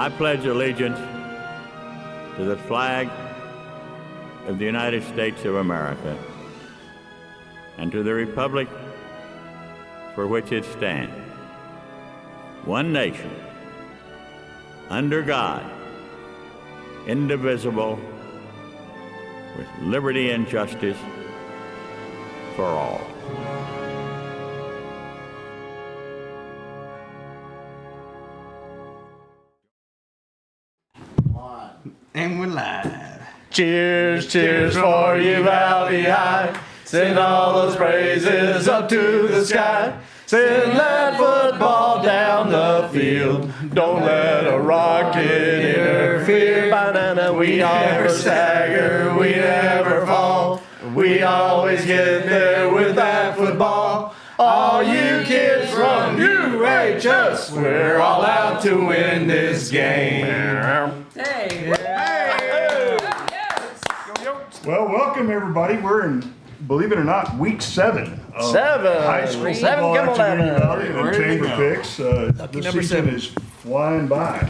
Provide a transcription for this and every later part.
I pledge allegiance to the flag of the United States of America and to the republic for which it stands, one nation, under God, indivisible, with liberty and justice for all. And we're live. Cheers, cheers for you, Valley High. Send all those praises up to the sky. Send that football down the field. Don't let a rocket interfere. Banana, we never stagger, we never fall. We always get there with that football. All you kids from UHS, we're all out to win this game. Hey. Well, welcome everybody. We're in, believe it or not, week 7 of high school football at Community Valley and Chamber Picks. The season is flying by.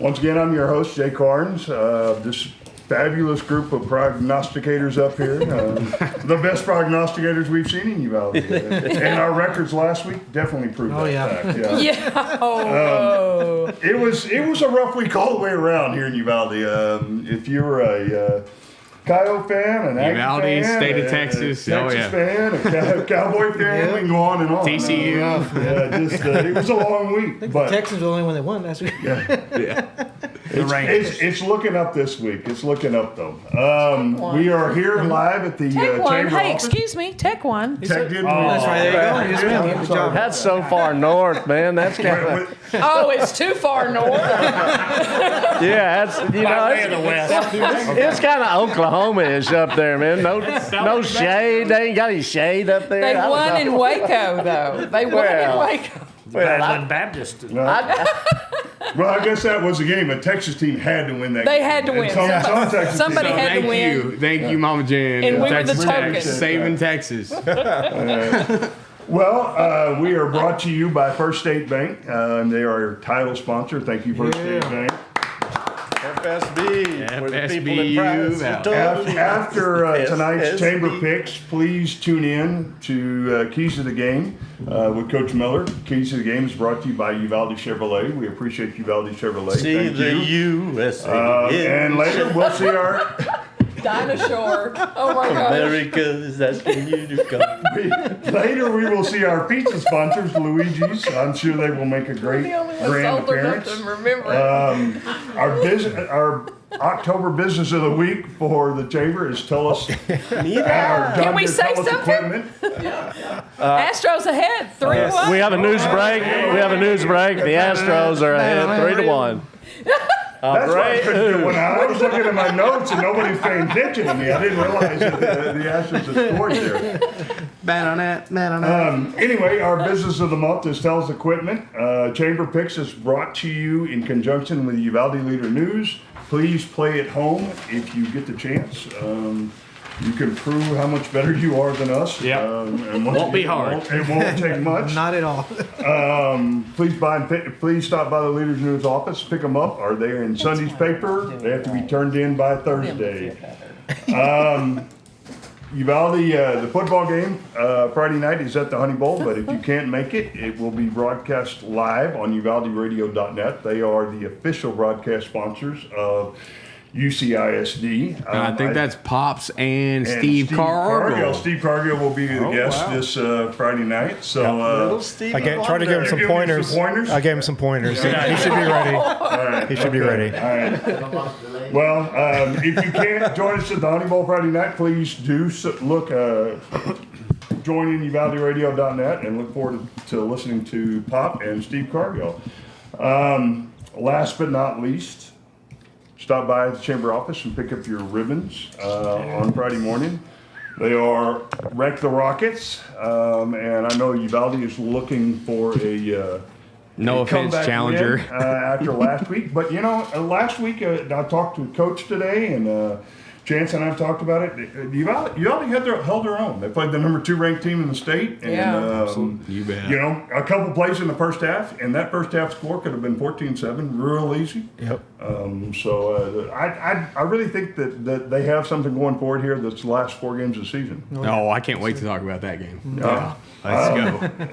Once again, I'm your host, Jay Carnes. This fabulous group of prognosticators up here. The best prognosticators we've seen in Uvalde. And our records last week definitely proved that fact. Yeah. Yeah. Oh. It was a rough week all the way around here in Uvalde. If you're a Coyote fan, an Aggie Uvalde, fan, state of a Texas. Texas fan, a Cowboy fan, we can go on and on. TCU. It was a long week. But Texans were the only one that won last week. it's looking up this week. It's looking up though. We are here live at the Take one. chamber Hey, office. excuse me. Take one. Tech did That's right. There you go. Yes, ma'am. Good job. That's so far north, man. That's kind of Oh, it's too far north. yeah. That's it's kind of Oklahoma-ish up there, man. No shade. They ain't got any shade up there. They I don't won know. in Waco, though. They won in Well, Waco. Well, Baptist. Well, I guess that was the game. A Texas team had to win that They game. had to And win. some Texas Somebody teams- had to win. Thank you, Mama Jan. And we were Texas the Tech, token. saving Texas. Well, we are brought to you by First State Bank. They are our title sponsor. Thank you, First State Bank. FSB. We're the people FSBU. that prize. After tonight's FSB. chamber picks, please tune in to Keys to the Game with Coach Miller. Keys to the Game is brought to you by Uvalde Chevrolet. We appreciate Uvalde Chevrolet. See Thank the you. USA. And later we'll see our Dinosaur. Oh my God. America is asking you to come. later we will see our pizza sponsors, Luigi's. I'm sure they will make a great The only one grand old enough appearance. to remember it. Our October business of the week for the chamber is Tullis. Can we say something? Equipment. Astros ahead, 3-1. We have a news break. The Astros are ahead 3-1. That's why I Great. couldn't get one out. I was looking at my notes and nobody's paying attention to me. I didn't realize that the Astros had scored there. Anyway, our business of the month is Telus Equipment. Chamber Picks is brought to you in conjunction with Uvalde Leader News. Please play at home if you get the chance. You can prove how much better you are than us. Yep. And Won't be hard. It won't take much. Not at all. Please stop by the Leaders News office, pick them up. Are they in Sunday's paper? They have to be turned in by Thursday. Uvalde, the football game Friday night is at the Honey Bowl, but if you can't make it, it will be broadcast live on UvaldeRadio.net. They are the official broadcast sponsors of UCISD. I think that's Pops and Steve Cargill. Steve Cargill will be the guest this Friday night. So I tried to give him some Give him pointers. some pointers? I gave him some pointers. He should be ready. He should be ready. All right. Well, if you can't join us at the Honey Bowl Friday night, please do join in UvaldeRadio.net and look forward to listening to Pop and Steve Cargill. Last but not least, stop by the chamber office and pick up your ribbons on Friday morning. They are Wreck the Rockets, and I know Uvalde is looking for a No offense, comeback challenger. win, after last week. But last week I talked to Coach today, and Chance and I talked about it. Uvalde held their own. They played the number 2 ranked team in the state, and Yeah. You bet. a couple plays in the first half, and that first half score could have been 14-7, real easy. Yep. So I really think that they have something going forward here. That's the last 4 games of the season. Oh, I can't wait to talk about that game. Yeah. Let's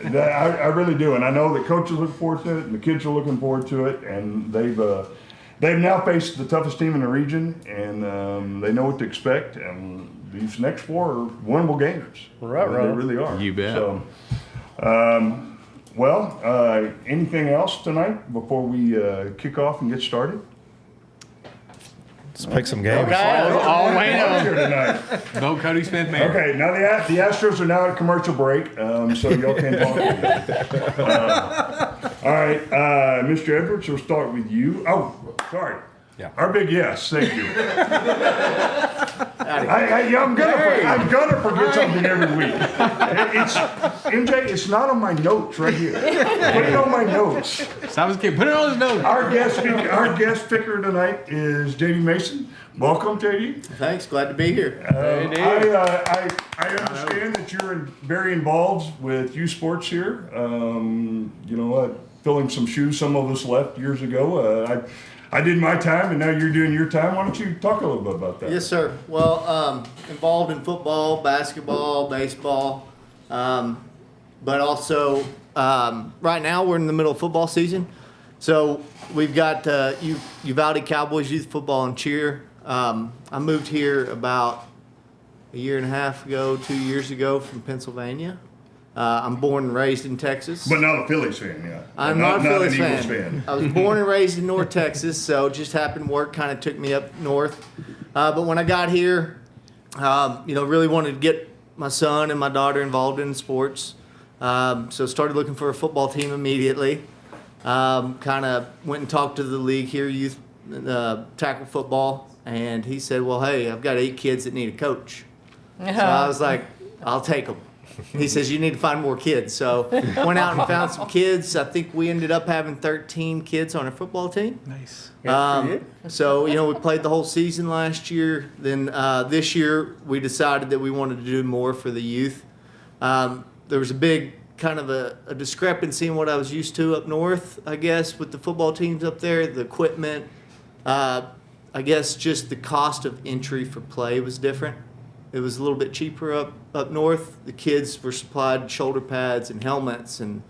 go. I really do, and I know the coaches look forward to it, and the kids are looking forward to it, and they've now faced the toughest team in the region, and they know what to expect. And these next 4 are winnable games. Right. They really are. You bet. So, anything else tonight before we kick off and get started? Let's pick some games. Oh, wait Here tonight. Vote Cody Smith, man. Okay, now the Astros are now at commercial break, so y'all can't talk. All right, Mr. Edwards, we'll start with you. Oh, sorry. Yeah. Our big yes, thank you. I'm gonna forget something every week. MJ, it's not on my notes right here. Put it on my notes. Stop kid. Put it on his nose. Our guest picker tonight is JD Mason. Welcome, JD. Thanks, glad to be here. I understand that you're very involved with youth sports here. Filling some shoes some of us left years ago. I did my time, and now you're doing your time. Why don't you talk a little bit about that? Yes, sir. Well, involved in football, basketball, baseball, but also right now we're in the middle of football season. So we've got Uvalde Cowboys youth football and cheer. I moved here about a year and a half ago, 2 years ago from Pennsylvania. I'm born and raised in Texas. But not a Phillies fan, yeah. I'm not a Phillies an Eagles fan. I was born and raised in North Texas, so just happened work kind of took me up north. But when I got here, really wanted to get my son and my daughter involved in sports. So started looking for a football team immediately. Kind of went and talked to the league here, youth tackle football, and he said, "Well, hey, I've got 8 kids that need a coach." So I was like, "I'll take them." He says, "You need to find more kids." So went out and found some kids. I think we ended up having 13 kids on our football team. Nice. So, we played the whole season last year. Then this year we decided that we wanted to do more for the youth. There was a big kind of a discrepancy in what I was used to up north, I guess, with the football teams up there. The equipment, I guess just the cost of entry for play was different. It was a little bit cheaper up north. The kids were supplied shoulder pads and helmets and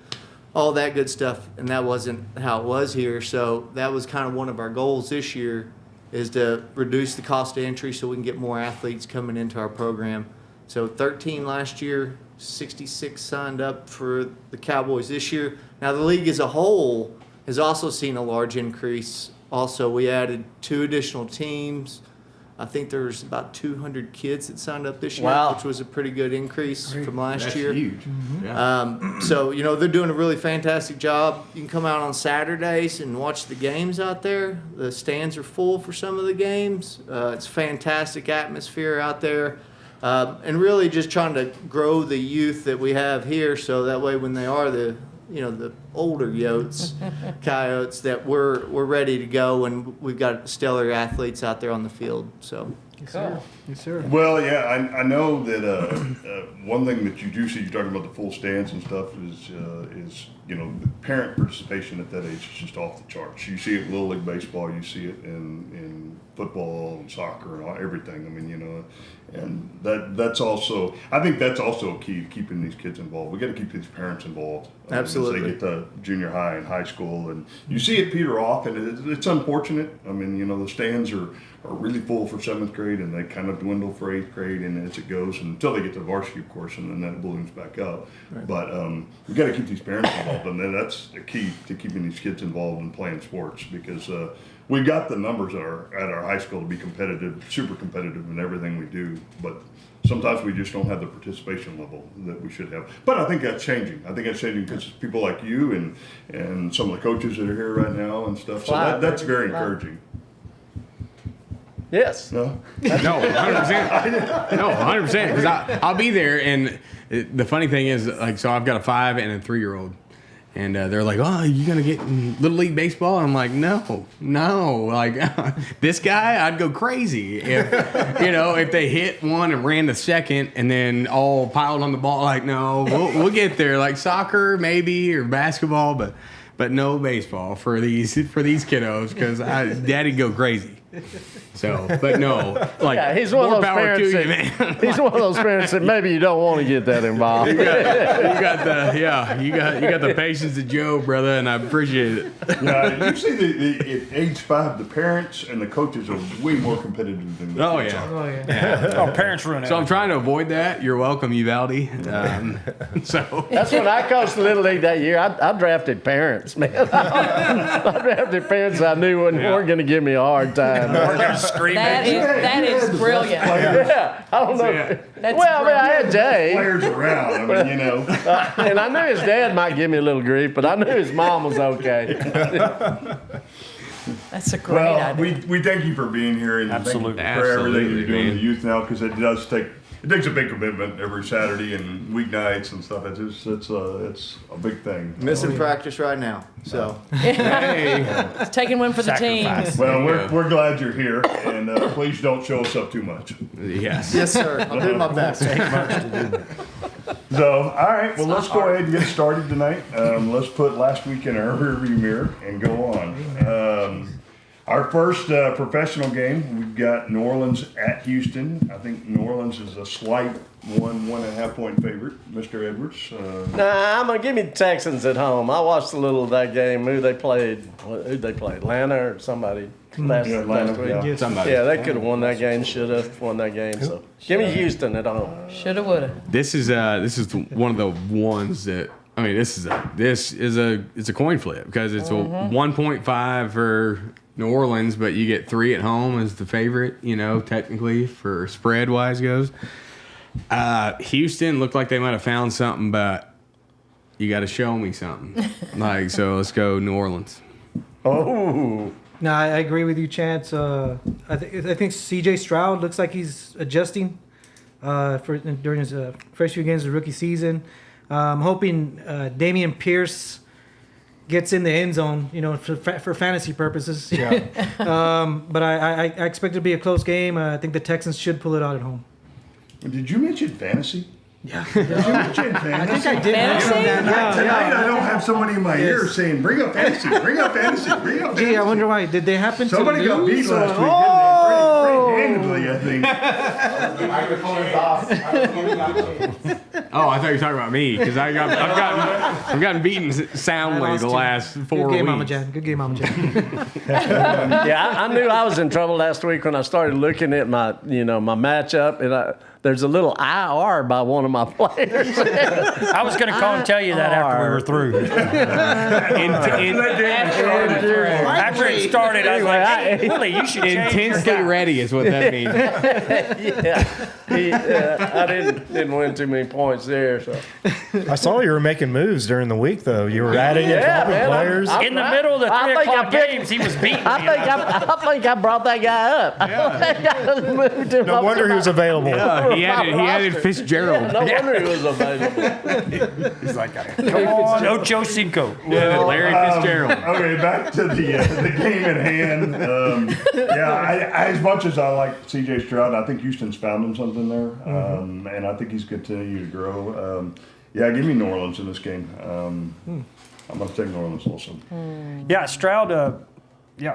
all that good stuff, and that wasn't how it was here. So that was kind of one of our goals this year, is to reduce the cost of entry so we can get more athletes coming into our program. So 13 last year, 66 signed up for the Cowboys this year. Now the league as a whole has also seen a large increase. Also, we added 2 additional teams. I think there's about 200 kids that signed up this year, which was a pretty good increase from last year. Huge. So, they're doing a really fantastic job. You can come out on Saturdays and watch the games out there. The stands are full for some of the games. It's fantastic atmosphere out there. And really just trying to grow the youth that we have here, so that way when they are the older coyotes, that we're ready to go, and we've got stellar athletes out there on the field. So Cool. Yes, sir. Well, yeah, I know that one thing that you do see, you're talking about the full stands and stuff, is the parent participation at that age is just off the charts. You see it in Little League Baseball, you see it in football and soccer and everything. I mean, and that's also, I think that's also a key to keeping these kids involved. We got to keep these parents involved. Absolutely. As they get to junior high and high school, and you see it peter off, and it's unfortunate. I mean, the stands are really full for 7th grade, and they kind of dwindle for 8th grade, and as it goes until they get to varsity, of course, and then it balloons back up. Right. But we got to keep these parents involved, and that's the key to keeping these kids involved in playing sports, because we've got the numbers at our high school to be competitive, super competitive in everything we do, but sometimes we just don't have the participation level that we should have. But I think that's changing. I think that's changing because people like you and some of the coaches that are here right now and stuff. So that's very encouraging. Yes. No? No, 100%. No, 100%. Because I'll be there, and the funny thing is, so I've got a 5 and a 3-year-old. And they're like, "Oh, you gonna get in Little League Baseball?" And I'm like, "No. Like this guy, I'd go crazy if they hit one and ran the second, and then all piled on the ball. Like, no, we'll get there. Like soccer maybe or basketball, but no baseball for these kiddos, because Daddy'd go crazy." So, but no, like he's one of more those power parents to you, man. He's one of those parents that maybe you don't want to get that involved. You got the patience of Joe, brother, and I appreciate it. Yeah, you see at age 5, the parents and the coaches are way more competitive than the kids are. Oh, yeah. Parents ruin it. So I'm trying to avoid that. You're welcome, Uvalde. So That's when I coached the Little League that year. I drafted parents, man. I drafted parents I knew weren't going to give me a hard time. That is brilliant. Yeah, I don't know. Yeah. That's Well, I had Jay, Players around, I mean, and I knew his dad might give me a little grief, but I knew his mom was okay. That's a great Well, idea. we thank you for being here, and Absolutely. thank you for everything you're doing man. in the youth now, because it takes a big commitment every Saturday and weeknights and stuff. It's a big thing. Missing practice right now. So hey, It's taking one for the team. Well, we're glad you're here, and please don't show us up too much. yes. yes, sir. I'll do my best. So, all right, well, let's go ahead and get started tonight. Let's put last week in our rearview mirror and go on. Our first professional game, we've got New Orleans at Houston. I think New Orleans is a slight 1.5 point favorite. Mr. Edwards. Nah, I'm gonna give me the Texans at home. I watched a little of that game. Who'd they play? Atlanta or somebody last Atlanta, week? yeah. Somebody. Yeah, they could have won that game. Should have won that game. So give me Houston at home. Shoulda, woulda. This is one of the ones that I mean. This is a coin flip because it's a 1.5 for New Orleans, but you get 3 at home as the favorite. You know, technically for spread wise goes. Houston looked like they might have found something, but you got to show me something. So let's go New Orleans. Oh, No, I agree with you, Chance. I think C.J. Stroud looks like he's adjusting during his first few games of the rookie season. I'm hoping Damian Pierce gets in the end zone, for fantasy purposes. Yeah. But I expect it to be a close game. I think the Texans should pull it out at home. Did you mention fantasy? Yeah. Did you mention fantasy? I think I did. Fantasy? Tonight I don't have somebody in my ear saying, bring up fantasy, bring up fantasy, bring up fantasy. Gee, I wonder why. Did they happen Somebody to got lose? beat last week, didn't they? Pretty handedly, I think. Oh, I thought you were talking about me because I've gotten beaten soundly the last 4 Good game, Mama weeks. Jan. Good game, Mama Jan. yeah, I knew I was in trouble last week when I started looking at my matchup, and there's a little IR by one of my players. I was going to call and tell you that after we were through. After it started, I was like, hey, Willie, you should change your Intensely guy. ready is what that means. I didn't win too many points there. So I saw you were making moves during the week, though. You were adding and dropping man, players. In the middle of the 3 I think o'clock I picked- games, he was beating me. I think I brought that guy up. I moved him No up wonder to he was available. He added Fitzgerald. No wonder he was available. He's like, come on, Ocho Cinco. Larry Fitzgerald. Okay, back to the game at hand. I as much as I like C.J. Stroud, I think Houston's found him something there, and I think he's continued to grow. Give me New Orleans in this game. I'm going to take New Orleans also. Yeah, Stroud. I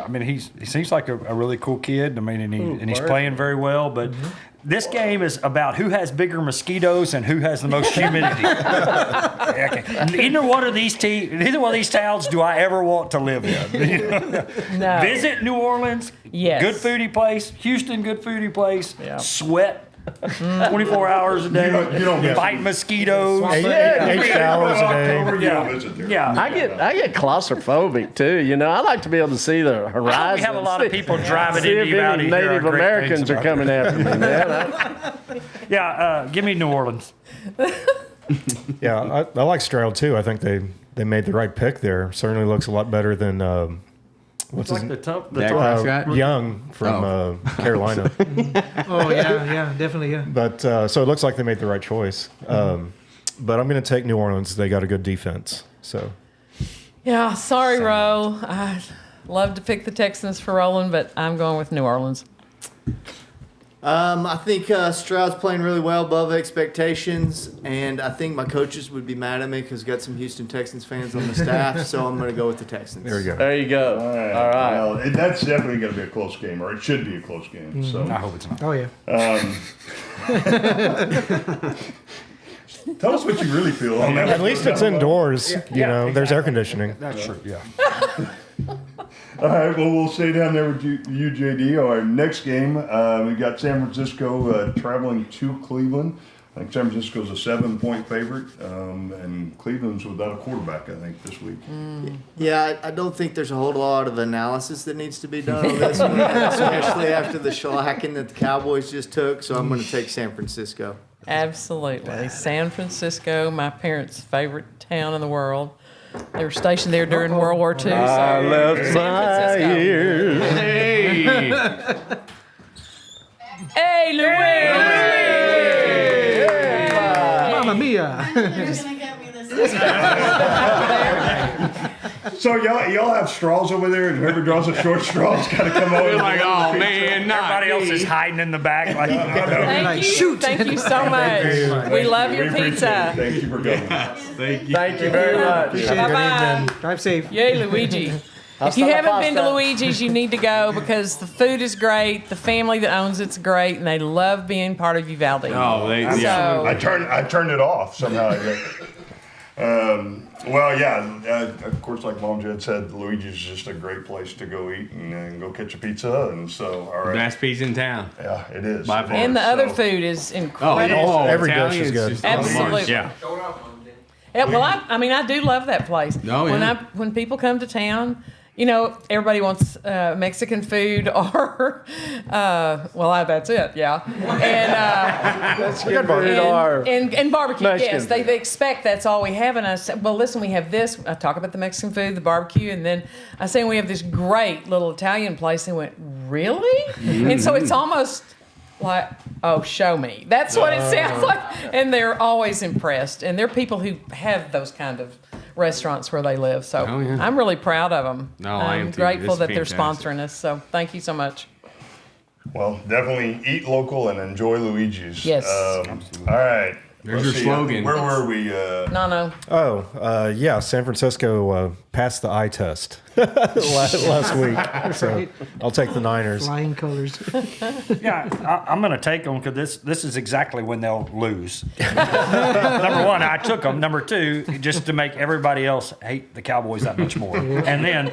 mean, he seems like a really cool kid. I mean, and he's playing very well. But this game is about who has bigger mosquitoes and who has the most humidity. Okay. Neither one of these towns do I ever want to live in. No. Visit New Orleans. Yes. Good foodie place. Houston, good foodie place. Yeah. Sweat. 24 hours a day. You don't Fight mosquitoes. 8 hours a day. You don't visit there. Yeah. I get claustrophobic too. I like to be able to see the horizon. We have a lot of people driving See into if you out any here. Native Great Americans things are about coming after me, man. Yeah, give me New Orleans. Yeah, I like Stroud, too. I think they made the right pick there. Certainly looks a lot better than what's his name? Dak Prescott? Young from Carolina. Oh, yeah, definitely, yeah. But so it looks like they made the right choice. But I'm going to take New Orleans. They got a good defense. So Yeah, sorry, Ro. I love to pick the Texans for rolling, but I'm going with New Orleans. I think Stroud's playing really well, above expectations, and I think my coaches would be mad at me because got some Houston Texans fans on the staff, so I'm going to go with the Texans. there we go. There you go. All right. Well, that's definitely going to be a close game, or it should be a close game. So. I hope it's not. Oh, yeah. Tell us what you really feel on that. At least it's indoors. There's air conditioning. That's true, yeah. All right, well, we'll stay down there with you, JD. Our next game, we got San Francisco traveling to Cleveland. I think San Francisco's a 7-point favorite, and Cleveland's without a quarterback, I think, this week. Yeah, I don't think there's a whole lot of analysis that needs to be done on this one, especially after the shellacking that the Cowboys just took, so I'm going to take San Francisco. Absolutely. San Francisco, my parents' favorite town in the world. They were stationed there during World War II. So I left San my Francisco. ears. Hey! Hey, Louis! Mamma mia. You're gonna get me this. So y'all have straws over there, and whoever draws a short straw's got to come over. We're like, oh man, not Everybody else me. is hiding in the back. Like, Thank you. Thank you so much. We love your pizza. Thank you for coming. Thank you very much. Appreciate it. Good Bye-bye. evening. Drive safe. Yay, Luigi. If you haven't been to pasta. Luigi's, you need to go because the food is great. The family that owns it's great, and they love being part of Uvalde. Oh, So- yeah. I turned it off somehow. Well, yeah, of course, like Mom Jed said, Luigi's is just a great place to go eat and go catch a pizza. And so, all right. Best pizza in town. Yeah, it is. By far. And the other So- food is Oh, incredible. Every Italian dish is good. just on the mark. Absolutely. Yeah. Yeah, well, I mean, I do love that place. Oh, yeah. When people come to town, you know, everybody wants Mexican food or, that's it, yeah. Mexican food or And barbecue, Mexican yes. They expect that's all we have. And I said, well, listen, we have this. I talk about the Mexican food, the barbecue, and then I say we have this great little Italian place. They went, really? And so it's almost like, oh, show me. That's what it sounds like. And they're always impressed. And they're people who have those kind of restaurants where they live. So Oh, yeah. I'm really proud of them. No, I am I'm too. grateful This is that they're fantastic. sponsoring us. So thank you so much. Well, definitely eat local and enjoy Luigi's. Yes. All right. There's Let's your see, slogan. Where were we? No. Yeah, San Francisco passed the eye test last week. So I'll take the Niners. Flying colors. Yeah, I'm going to take them because this is exactly when they'll lose. Number one, I took them. Number two, just to make everybody else hate the Cowboys that much more. And then,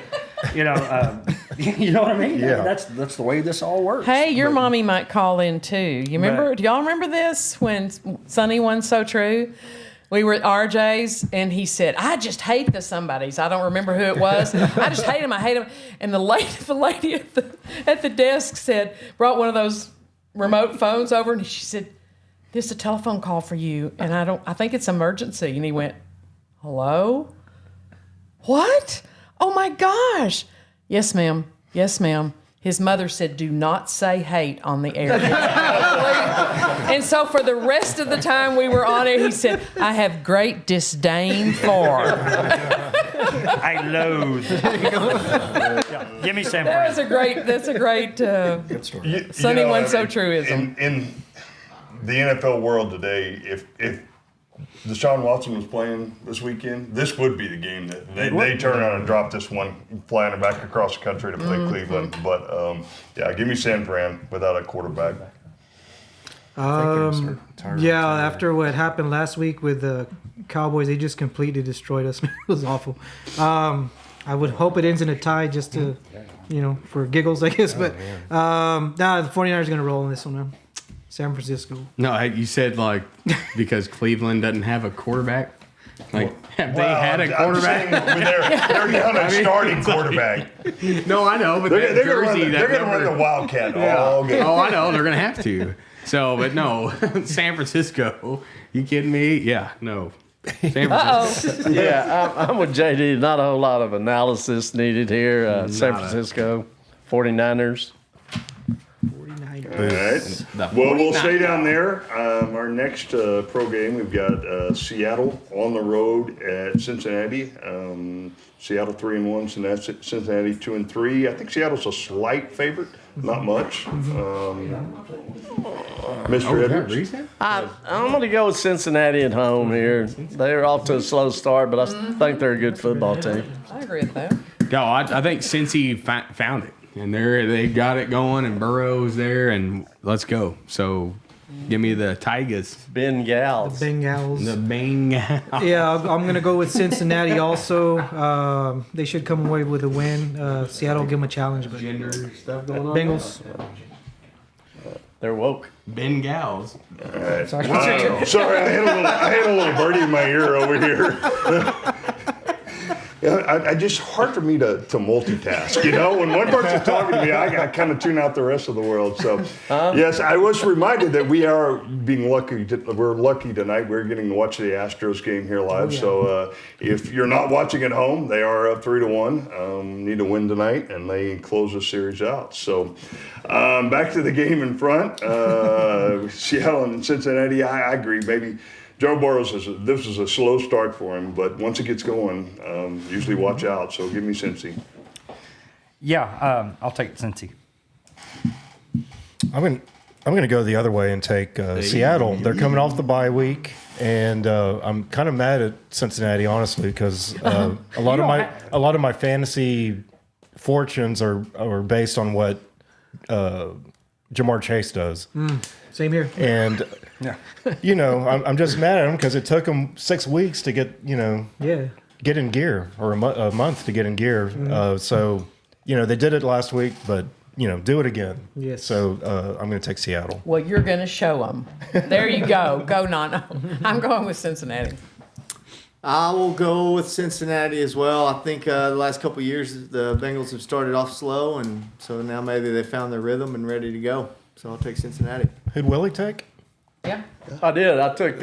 you know what I mean? Yeah. That's the way this all works. Hey, your mommy might call in too. You remember? Do y'all remember this when Sonny won So True? We were at RJ's and he said, "I just hate the somebodies." I don't remember who it was. I just hate them. I hate them. And the lady at the desk brought one of those remote phones over and she said, "This is a telephone call for you, and I think it's emergency." And he went, "Hello? What? Oh my gosh. Yes, ma'am. Yes, ma'am." His mother said, "Do not say hate on the air." And so for the rest of the time we were on it, he said, "I have great disdain for." I loathe. Yeah, give me San Fran. That's a great good story. Sonny won So Truism. In the NFL world today, if Deshaun Watson was playing this weekend, this would be the game that they turn around and drop this one, flying it back across the country to play Cleveland. But yeah, give me San Fran without a quarterback. After what happened last week with the Cowboys, they just completely destroyed us. It was awful. I would hope it ends in a tie just to, for giggles, I guess. But the 49ers are going to roll in this one now. San Francisco. No, you said because Cleveland doesn't have a quarterback. Have they had a quarterback? They're down a starting quarterback. No, I know, but They're going to that run the number- Wildcat all game. Oh, I know. They're going to have to. So, but no, San Francisco. You kidding me? Yeah, no. San Francisco. Yeah, I'm with JD. Not a whole lot of analysis needed here. San Francisco 49ers. All right. Well, we'll stay down there. Our next pro game, we've got Seattle on the road at Cincinnati. Seattle 3-1, Cincinnati 2-3. I think Seattle's a slight favorite, not much. Mr. Edwards. I'm going to go with Cincinnati at home here. They're off to a slow start, but I think they're a good football team. I agree with that. No, I think Cincy found it. And they got it going, and Burrow's there, and let's go. So give me the Tigers. Bengals. Bengals. The Bengals. Yeah, I'm going to go with Cincinnati also. They should come away with a win. Seattle give them a challenge. But Gender stuff going on. Bengals. They're woke. Bengals. All right. Sorry, I had a little birdie in my ear over here. Yeah, just hard for me to multitask. When one person's talking to me, I kind of tune out the rest of the world. So, yes, I was reminded that we are being lucky. We're lucky tonight. We're getting to watch the Astros game here live. So, if you're not watching at home, they are up 3-1. Need to win tonight, and they close the series out. So, back to the game in front. Seattle and Cincinnati. I agree. Maybe Joe Burrow this is a slow start for him, but once it gets going, usually watch out. So give me Cincy. Yeah, I'll take Cincy. I'm going to go the other way and take Seattle. They're coming off the bye week, and I'm kind of mad at Cincinnati, honestly, because a lot of my fantasy fortunes are based on what Jamar Chase does. Same here. And, you know, I'm just mad at him because it took him 6 weeks to get, you know, get in gear, or a month to get in gear. So, you know, they did it last week, but, you know, do it again. Yes. So I'm going to take Seattle. Well, you're going to show them. There you go. Go, Nano. I'm going with Cincinnati. I will go with Cincinnati as well. I think the last couple of years the Bengals have started off slow, and so now maybe they found their rhythm and ready to go. So I'll take Cincinnati. Who'd Willie take? Yeah. I did. I took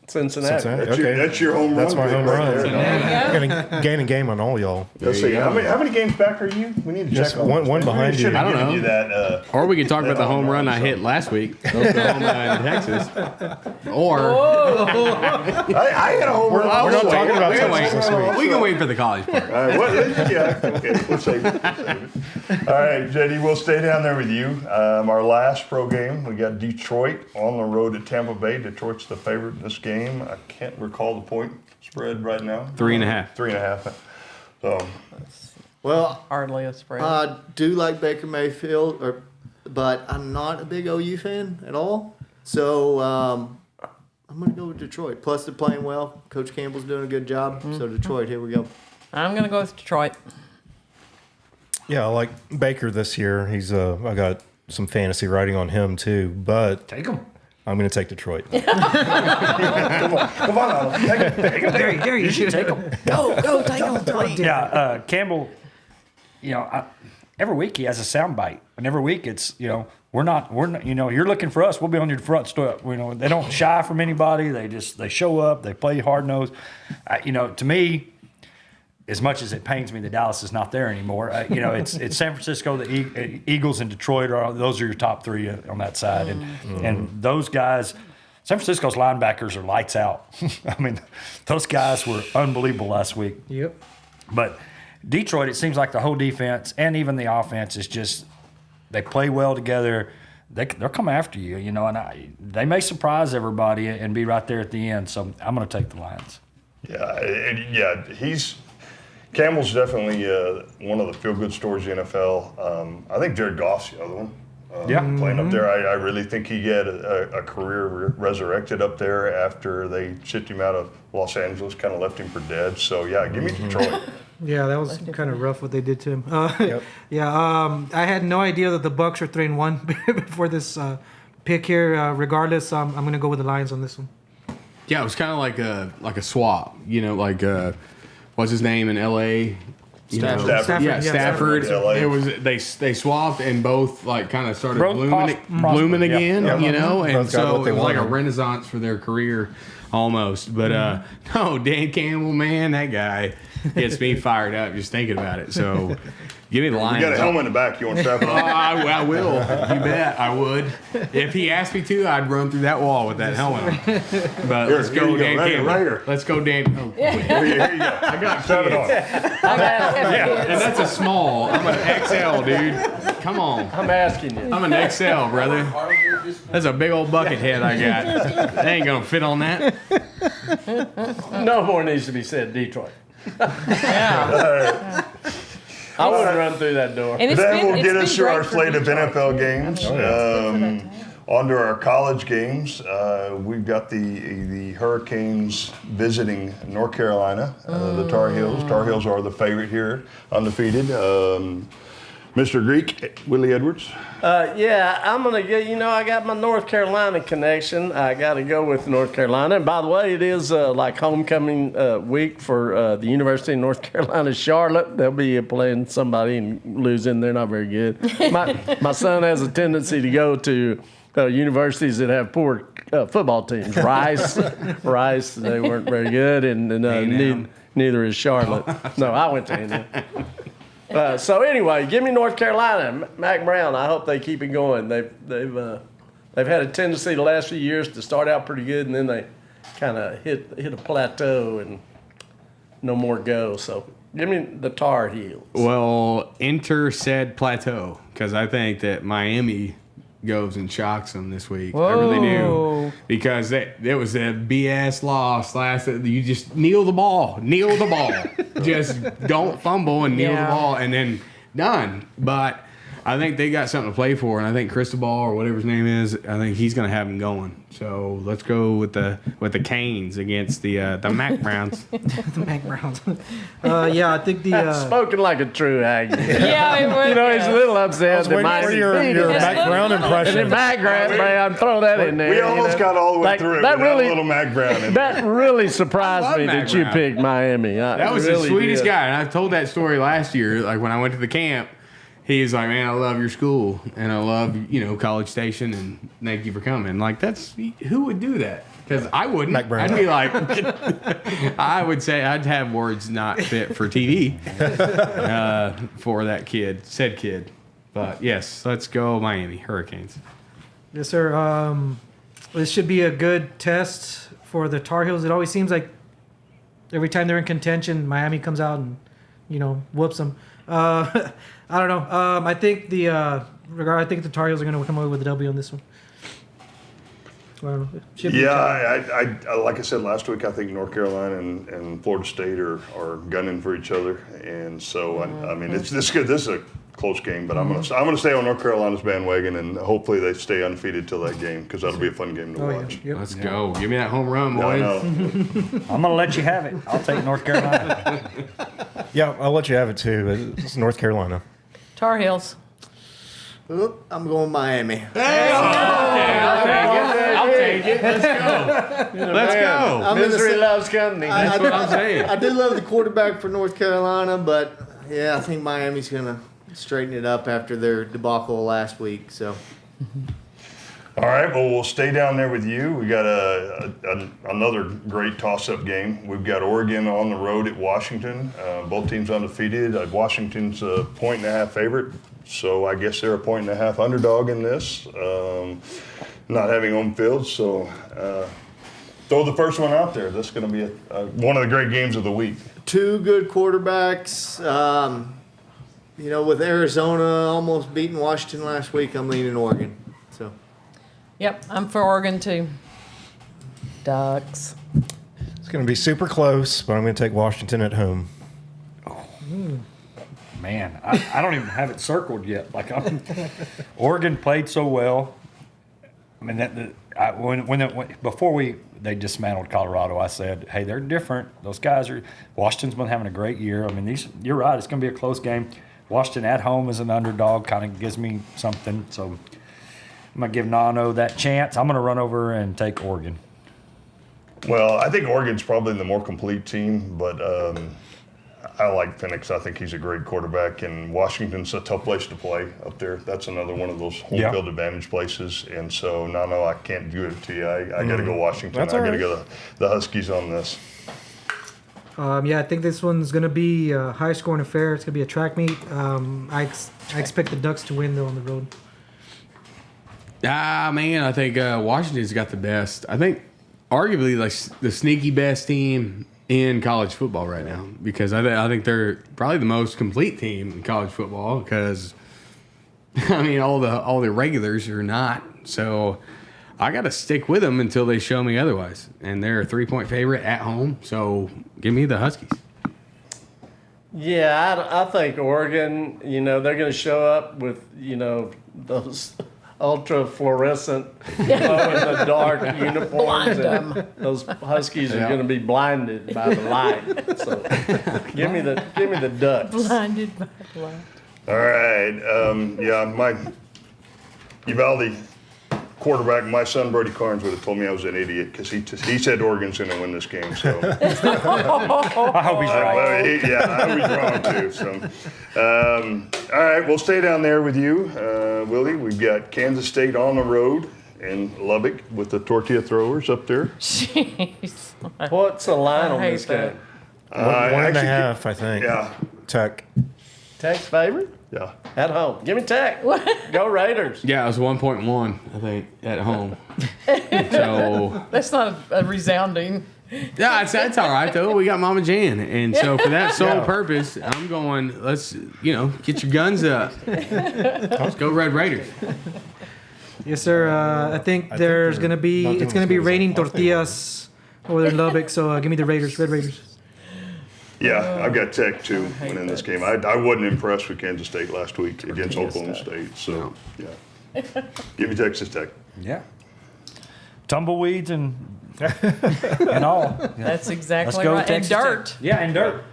Cincinnati. That's your home run. That's my home run. There you go. I'm going to gain a game on all y'all. Let's see. How many games back are you? We need to Just check on one this. behind We you. should have I don't given know. you that. Or we could talk about the home run I hit last week, Oklahoma and Texas. Or I hit a home run. We're not talking about we can Texas this week. We can wait for the college part. All right, yeah, okay, we'll save it. All right, JD, we'll stay down there with you. Our last pro game, we got Detroit on the road at Tampa Bay. Detroit's the favorite in this game. I can't recall the point spread right now. 3.5. 3.5. So, Well, Hardly a spread. I do like Baker Mayfield, but I'm not a big OU fan at all. So I'm going to go with Detroit. Plus, they're playing well. Coach Campbell's doing a good job. So Detroit, here we go. I'm going to go with Detroit. Yeah, I like Baker this year. He's I got some fantasy writing on him too, but Take them. I'm going to take Detroit. come on, take it. There you should Take them. Go, take them. Yeah, Campbell. You know, every week he has a soundbite, and every week it's we're not. You know, you're looking for us. We'll be on your front step. You know, they don't shy from anybody. They show up. They play hard nosed. You know, to me, as much as it pains me that Dallas is not there anymore, you know, it's San Francisco, the Eagles, and Detroit those are your top three on that side, and those guys. San Francisco's linebackers are lights out. I mean, those guys were unbelievable last week. Yep. But Detroit, it seems like the whole defense and even the offense is just they play well together. They'll come after you, you know, and they may surprise everybody and be right there at the end. So I'm going to take the Lions. Yeah, Campbell's definitely one of the feel-good stories in the NFL. I think Jared Goff's the other one. Playing up there, I really think he had a career resurrected up there after they shipped him out of Los Angeles, kind of left him for dead. So, yeah, give me Detroit. Yeah, that was kind of rough what they did to him. Yeah, I had no idea that the Bucks are 3-1 before this pick here. Regardless, I'm going to go with the Lions on this one. Yeah, it was kind of like a swap. You know, like what's his name in L.A. Stafford. Yeah, Stafford. Stafford. It was they swapped and both like kind of started Both blooming yeah. again. Yeah. You know, and Both got so what they it was like a wanted. renaissance for their career almost. But no, Dan Campbell, man, that guy gets me fired up just thinking about it. So give me the Lions. You got a helmet in the back. You want to strap it on? I will. You bet I would. If he asked me to, I'd run through that wall with that helmet on. But let's Here go, you go. Dan Right Campbell. here. Let's go, Dan. Oh, Here you go. I got Strap it kids. on. And that's a small. I'm an XL, dude. Come on. I'm asking you. I'm an XL, brother. That's a big old bucket head I got. They ain't gonna fit on that. No more needs to be said. Detroit. Yeah. I wouldn't run through that door. And it's That been, will it's get been us through great our for slate of Detroit. NFL games. On to our college games. We've got the Hurricanes visiting North Carolina, the Tar Heels. Tar Heels are the favorite here, undefeated. Mr. Greek, Willie Edwards. Yeah, I'm going to get, I got my North Carolina connection. I got to go with North Carolina. And by the way, it is like homecoming week for the University of North Carolina, Charlotte. They'll be playing somebody and losing. They're not very good. My son has a tendency to go to universities that have poor football teams. Rice, they weren't very good. And neither is Charlotte. No, I went to Indiana. So anyway, give me North Carolina, Mac Brown. I hope they keep it going. They've had a tendency the last few years to start out pretty good, and then they kind of hit a plateau and no more go. So give me the Tar Heels. Well, enter said plateau because I think that Miami goes and shocks them this week. I really do. Whoa. Because there was a BS loss last. You just kneel the ball. Just don't fumble and kneel the ball. And then done. But I think they got something to play for, and I think Cristobal or whatever his name is, I think he's going to have them going. So let's go with the Canes against the Mac Browns. The Mac Browns. Yeah, I think the Spoken like a true Aggie. Yeah, it was. You know, he's a little upset. was waiting for your Mac Brown impression. Mac Brown, throw that in there. We almost got all the way Like, through it that without really- a little Mac Brown in there. That really surprised love me Mac that you Brown. picked Miami. That was really the sweetest did. guy. And I've told that story last year. Like when I went to the camp, he was like, "Man, I love your school, and I love College Station, and thank you for coming." Like who would do that? Because I wouldn't. Mac Brown. I'd be like, I would say I'd have words not fit for TV for that said kid. But yes, let's go Miami Hurricanes. yes, sir. This should be a good test for the Tar Heels. It always seems like every time they're in contention, Miami comes out and whoops them. I don't know. I think the Tar Heels are going to come away with a W on this one. I don't know. It should be a tie. I like I said last week, I think North Carolina and Florida State are gunning for each other, and so I mean it's good. This is a close game, but I'm gonna stay on North Carolina's bandwagon, and hopefully they stay undefeated till that game because that'll be a fun game to Oh, watch. yeah. Yep. Let's go. Give me that home run, I boys. know. I'm gonna let you have it. I'll take North Carolina. Yeah, I'll let you have it too. It's North Carolina. Tar Heels. Oop, I'm going Miami. I'll take it. Let's go. Let's go. I'm gonna Misery say- loves company. That's what I'm saying. I did love the quarterback for North Carolina, but yeah, I think Miami's gonna straighten it up after their debacle last week. So All right, well, we'll stay down there with you. We got another great toss-up game. We've got Oregon on the road at Washington. Both teams undefeated. Washington's a 1.5 favorite, so I guess they're a 1.5 underdog in this. Not having home field, so throw the first one out there. This is going to be one of the great games of the week. two good quarterbacks. With Arizona almost beating Washington last week, I'm leaning Oregon. So Yep, I'm for Oregon too. Ducks. It's going to be super close, but I'm going to take Washington at home. Man, I don't even have it circled yet. Like Oregon played so well. I mean, before they dismantled Colorado, I said, "Hey, they're different. Those guys are." Washington's been having a great year. I mean, you're right. It's going to be a close game. Washington at home as an underdog kind of gives me something. So I'm going to give Nano that chance. I'm going to run over and take Oregon. Well, I think Oregon's probably the more complete team, but I like Penix. I think he's a great quarterback, and Washington's a tough place to play up there. That's another one of those home field advantage places, and so no, I can't do it to you. I got to go Washington. That's I all got to right. go the Huskies on this. Yeah, I think this one's going to be a high-scoring affair. It's going to be a track meet. I expect the Ducks to win, though, on the road. Man, I think Washington's got the best. I think arguably like the sneaky best team in college football right now because I think they're probably the most complete team in college football because I mean all the regulars are not. So I got to stick with them until they show me otherwise. And they're a 3-point favorite at home. So give me the Huskies. Yeah, I think Oregon, they're going to show up with, those ultra fluorescent, glow-in-the-dark uniforms. And those Huskies are going to be blinded by the light. So give me the Ducks. Blinded by the light. All right, my Uvalde quarterback, my son Brody Carnes would have told me I was an idiot because he said Oregon's going to win this game. So I hope he's right. I was wrong too. So, all right, we'll stay down there with you, Willie. We've got Kansas State on the road in Lubbock with the tortilla throwers up there. Jeez. What's the line I on hate this that. game? One and a actually, half, I think. Yeah, Tech. Tech's favorite? yeah. At home. Give me Tech. Go Raiders. Yeah, it was 1.1, I think, at home. So That's not a resounding. yeah, that's all right though. We got Mama Jan, and so for that sole purpose, I'm going. Let's get your guns up. Let's go Red Raiders. Yes, sir. I think there's going to be not doing it's going to be as good as I raining thought they tortillas over there in Lubbock. So give me the Raiders, Red Raiders. Yeah, I've got Tech too winning this game. I wasn't impressed with Kansas State last week against Oklahoma State. So, yeah. Give me Texas Tech. Yeah. Tumbleweeds and all. Yeah. That's exactly Let's go right. And Texas dirt. Tech. Yeah, and dirt.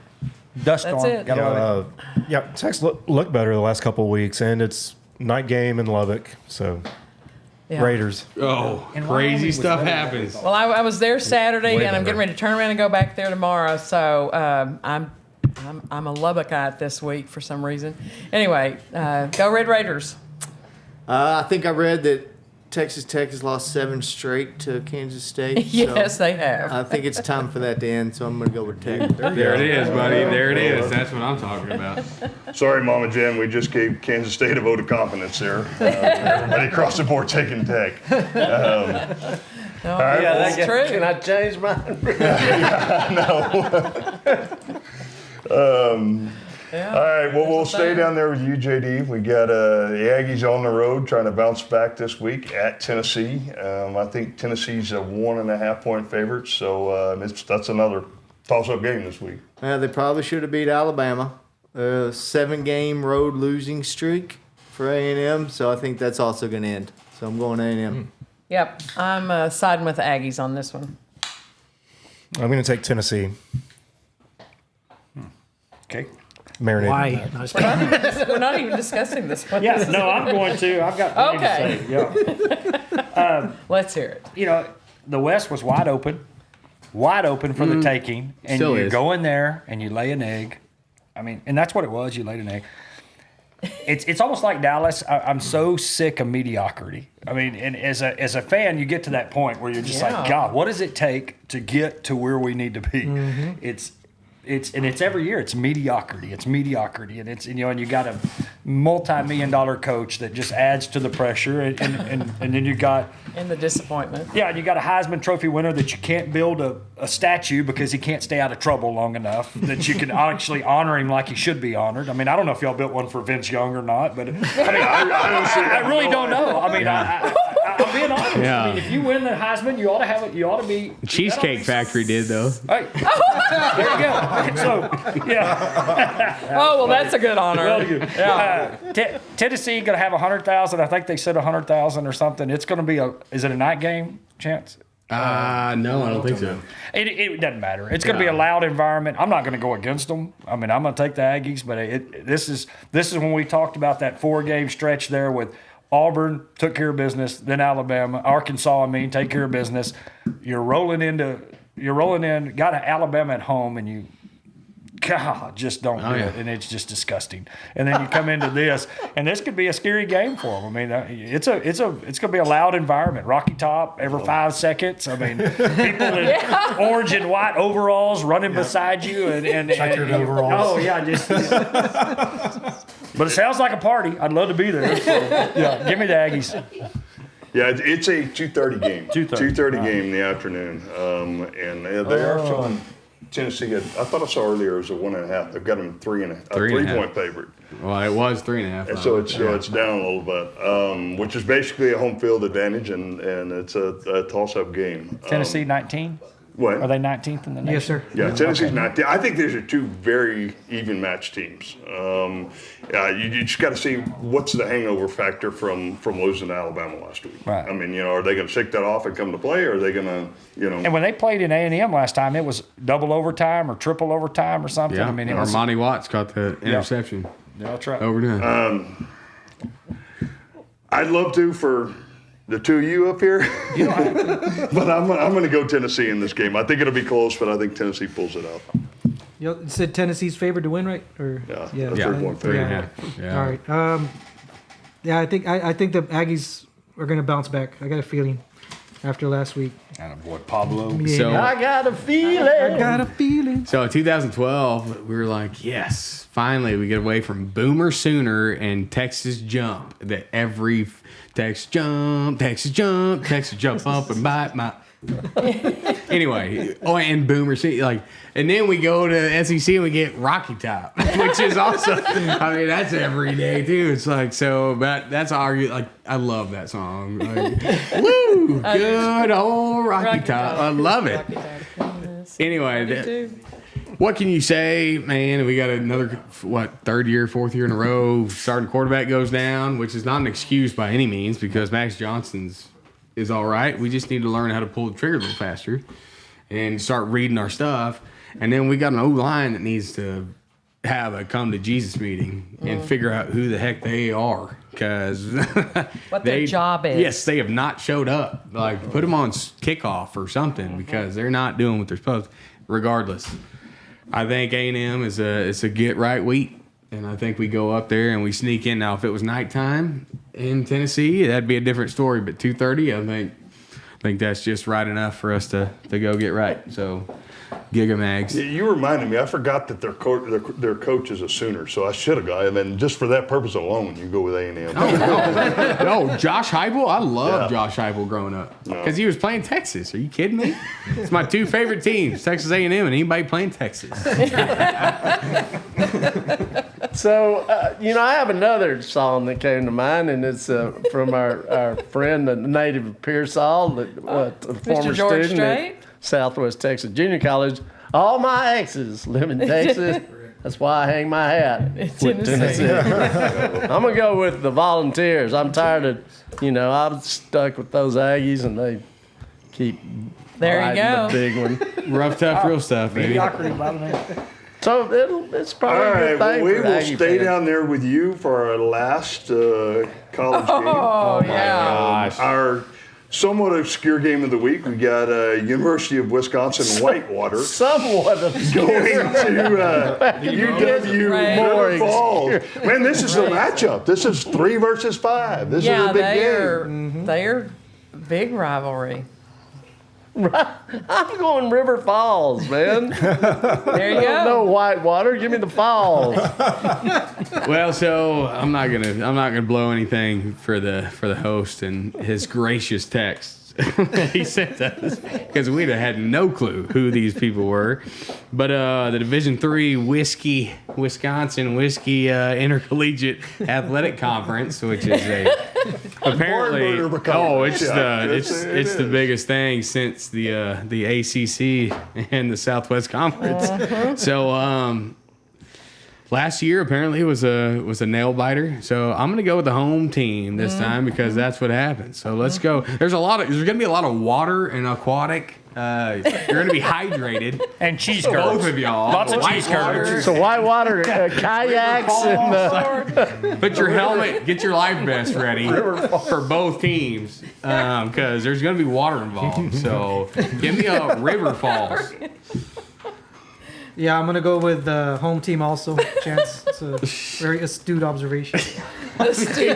Dust That's storm. it. Gotta love it. Yeah, Tech's look better the last couple of weeks, and it's night game in Lubbock, so Yeah. Raiders. Oh, And crazy Wyoming was stuff better. happens. Well, I was there Saturday, Way and I'm better. getting ready to turn around and go back there tomorrow. So I'm a Lubbockite this week for some reason. Anyway, go Red Raiders. I think I read that Texas Tech has lost 7 straight to Kansas State. Yes, so they have. I think it's time for that to end, so I'm going to go with Tech. There it is, buddy. There it is. That's what I'm talking about. Sorry, Mama Jen, we just gave Kansas State a vote of confidence there. Everybody across the board taking Tech. No, right, Yeah, that's that true. Can I change mine? Yeah. All right, well, we'll That's the stay thing. down there with you, JD. We got the Aggies on the road trying to bounce back this week at Tennessee. I think Tennessee's a 1.5 point favorite, so that's another toss-up game this week. They probably should have beat Alabama. 7-game road losing streak for A&M, so I think that's also going to end. So I'm going A&M. Yep, I'm siding with the Aggies on this one. I'm going to take Tennessee. Okay. Marinate. Why? No, just kidding. We're not even discussing this one. Yeah, no, I'm going to. I've got plenty Okay. to say. Yeah. Let's hear it. You know, the West was wide open for the taking, and Still you is. go in there and you lay an egg. I mean, and that's what it was. You laid an egg. It's almost like Dallas. I'm so sick of mediocrity. I mean, and as a fan, you get to that point where you're just Yeah. like, God, what does it take to get to where we need to be? It's every year. It's mediocrity. And you got a multi-million-dollar coach that just adds to the pressure, and then you got. And the disappointment. Yeah, and you got a Heisman Trophy winner that you can't build a statue because he can't stay out of trouble long enough that you can actually honor him like he should be honored. I mean, I don't know if y'all built one for Vince Young or not, but I mean, I really don't know. I mean, I'm being honest. Yeah. I mean, if you win the Heisman, you ought to have it. You ought to be. Cheesecake Factory did, though. Hey, there you go. So, yeah. Oh, well, that's a good honor. Well, you. Yeah. Tennessee going to have 100,000. I think they said 100,000 or something. It's going to be is it a night game, Chance? No, I don't think so. It doesn't matter. It's going to be a loud environment. I'm not going to go against them. I mean, I'm going to take the Aggies, but this is when we talked about that 4-game stretch there with Auburn took care of business, then Alabama, Arkansas. Take care of business. You're rolling in, got Alabama at home, and you. God, just don't do it, and it's just disgusting. And then you come into this, and this could be a scary game for them. I mean, it's going to be a loud environment. Rocky Top every 5 seconds. I mean, people in orange and white overalls running beside you, and Checkered overalls. Oh yeah, just. But it sounds like a party. I'd love to be there. So, yeah, give me the Aggies. Yeah, it's a 2:30 game. 2:30 game in the afternoon, and they are showing Tennessee. I thought I saw earlier it was a 1.5. They've got them 3.5, a 3-point favorite. Well, it was 3.5. And so it's down a little bit, which is basically a home field advantage, and it's a toss-up game. Tennessee 19. What? Are they 19th in the nation? Yes, sir. Yeah, Tennessee's not. I think these are two very even matched teams. You just got to see what's the hangover factor from losing to Alabama last week. Right. I mean, are they going to shake that off and come to play, or are they going to, And when they played in A&M last time, it was double overtime or triple overtime or something. Yeah, I mean, it was. Armani Watts caught the interception. Yeah, that's right. Overdone. I'd love to for the two of you up here, You don't have to. but I'm going to go Tennessee in this game. I think it'll be close, but I think Tennessee pulls it out. You said Tennessee's favored to win, right? Or Yeah, yeah, that's Yeah. 3-point favorite. 3.5. Yeah. All right. Yeah, I think the Aggies are going to bounce back. I got a feeling after last week. Boy, Pablo. Yeah, So- I got a feeling. I got a feeling. So in 2012, we were like, yes, finally we get away from Boomer Sooner and Texas Jump. That every Texas Jump, up and bite my. Anyway, and Boomer Sooner, and then we go to SEC and we get Rocky Top, which is also, I mean, that's every day too. It's like, so, but that's argue. I love that song. Woo, good old Rocky Top. I love it. Anyway, what can you say, man? We got another, third year, fourth year in a row, starting quarterback goes down, which is not an excuse by any means because Max Johnson's is all right. We just need to learn how to pull the trigger a little faster and start reading our stuff. And then we got an O-line that needs to have a come to Jesus meeting and figure out who the heck they are because What their job is. Yes, they have not showed up. Like put them on kickoff or something because they're not doing what they're supposed to. Regardless, I think A&M is a get right week, and I think we go up there and we sneak in. Now, if it was nighttime in Tennessee, that'd be a different story. But 2:30, I think that's just right enough for us to go get right. So. Giga Mags. You reminded me. I forgot that their coach is a Sooner, so I should have gone. And then just for that purpose alone, you go with A&M. No, Josh Heupel. I loved Josh Heupel growing up because he was playing Texas. Are you kidding me? It's my two favorite teams, Texas A&M and anybody playing Texas. So, I have another song that came to mind, and it's from our friend, the native of Pearsall, the former George student Strait? at Southwest Texas Junior College. All my exes live in Texas. That's why I hang my hat with Tennessee. I'm going to go with the Volunteers. I'm tired of, I'm stuck with those Aggies, and they keep There you go. the big one. Rough, tough, real stuff, baby. So it's probably All a good right, thing we for will Aggie stay fans. down there with you for our last college game. Oh, yeah. Our somewhat obscure game of the week. We got University of Wisconsin Whitewater Somewhat of going to UW River Falls. Man, this is a matchup. This is 3 versus 5. This is a big game. They're big rivalry. I'm going River Falls, man. There you No go. Whitewater. Give me the falls. Well, so I'm not gonna blow anything for the host and his gracious texts he sent us because we'd have had no clue who these people were. But the Division III Wisconsin Whiskey Intercollegiate Athletic Conference, which is apparently it's the biggest thing since the ACC and the Southwest Conference. So last year apparently was a nail biter. So I'm gonna go with the home team this time because that's what happens. So let's go. There's gonna be a lot of water and aquatic. You're gonna be hydrated. And cheese Both curds. of y'all. Lots of cheese Whitewater. curds. So Whitewater kayaks and Put your helmet, get your life vest ready for both teams because there's going to be water involved. So give me a River Falls. Yeah, I'm gonna go with the home team also. Chance. It's a very astute observation. What's Well,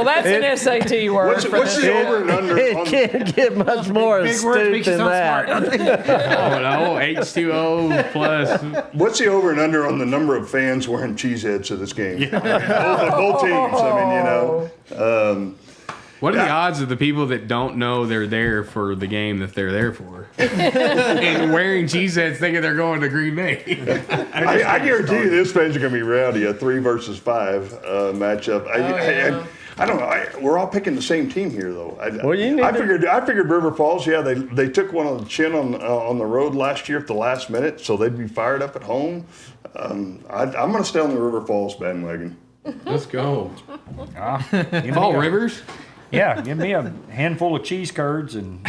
that's an SAT word. what's the over and under? it can't get much more Big words astute make you than sound that. smart. Oh no, H2O plus. What's the over and under on the number of fans wearing cheese heads to this game? Both teams. I mean, What are the odds of the people that don't know they're there for the game that they're there for? And wearing cheese heads thinking they're going to Green Bay. I guarantee you this fans are going to be rowdy. A 3 versus 5 matchup. I don't know. We're all picking the same team here, though. I figured River Falls. Yeah, they took one on the chin on the road last year at the last minute, so they'd be fired up at home. I'm going to stay on the River Falls bandwagon. Let's go. Give Fall me a- Rivers. Yeah, give me a handful of cheese curds and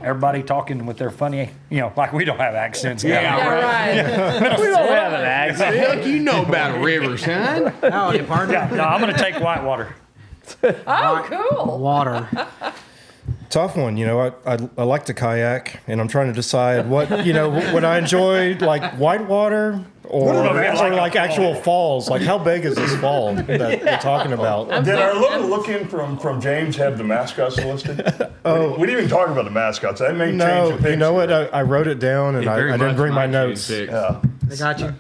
everybody talking with their funny, like we don't have accents. Yeah, right. We don't have an accent. Look, you know about Rivers, son. Howdy, partner. Yeah, no, I'm going to take Whitewater. Oh, cool. Water. Tough one, I like to kayak, and I'm trying to decide what, would I enjoy, like whitewater or like actual falls? Like, how big is this fall that you're talking about? Did our little look-in from James have the mascots listed? We didn't even talk about the mascots. That may change the picture. You know what? I wrote it down, and I didn't bring my notes. Yeah. I got you.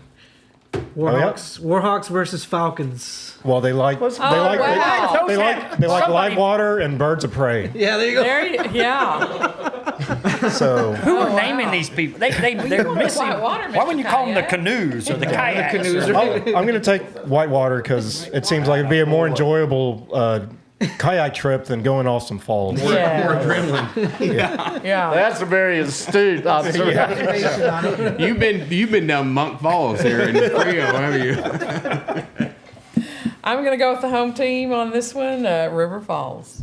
Warhawks versus Falcons. Well, they like wow. they like live water and birds of prey. Yeah, there you go. Yeah. So Who are naming these people? They're missing. Whitewater, Why wouldn't you call them the Kayak. canoes or the kayaks? canoes are- I'm going to take whitewater because it seems like it'd be a more enjoyable kayak trip than going off some falls. Yeah. More adrenaline. Yeah. That's a very astute observation. You've been down Monk Falls here in Frio, haven't you? I'm going to go with the home team on this one, River Falls.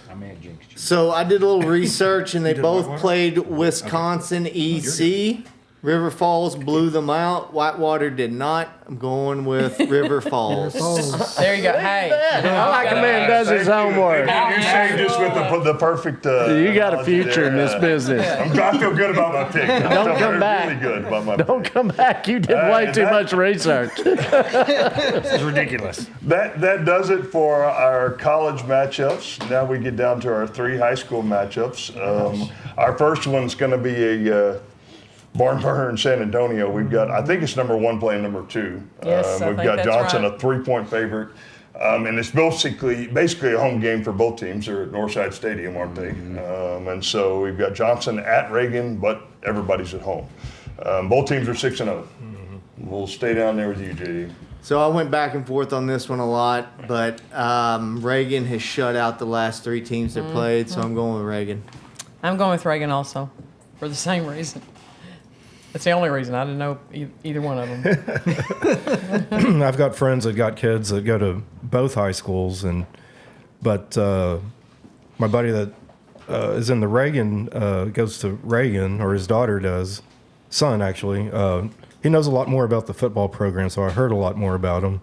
I may have jinxed you. So I did a little research, and they both played Wisconsin EC. River Falls blew them out. Whitewater did not. I'm going with River Falls. There you go. Hey. I like a man does his homework. You saved us with the perfect. You got a analogy future in there. this business. I feel good about my pick. Don't come back. Really good about my Don't pick. come back. You did way too much research. This is ridiculous. That does it for our college matchups. Now we get down to our 3 high school matchups. Our first one's going to be a barn burner in San Antonio. We've got, I think it's number 1 playing number 2. Yes, I we've think got that's Johnson, right. a 3-point favorite. And it's basically a home game for both teams. They're at Northside Stadium, aren't they? And so we've got Johnson at Reagan, but everybody's at home. Both teams are 6-0. We'll stay down there with you, JD. So I went back and forth on this one a lot, but Reagan has shut out the last 3 teams that played, so I'm going with Reagan. I'm going with Reagan also for the same reason. That's the only reason. I didn't know either one of them. I've got friends that got kids that go to both high schools, but my buddy that is in the Reagan goes to Reagan, or his daughter does, son actually. He knows a lot more about the football program, so I heard a lot more about him.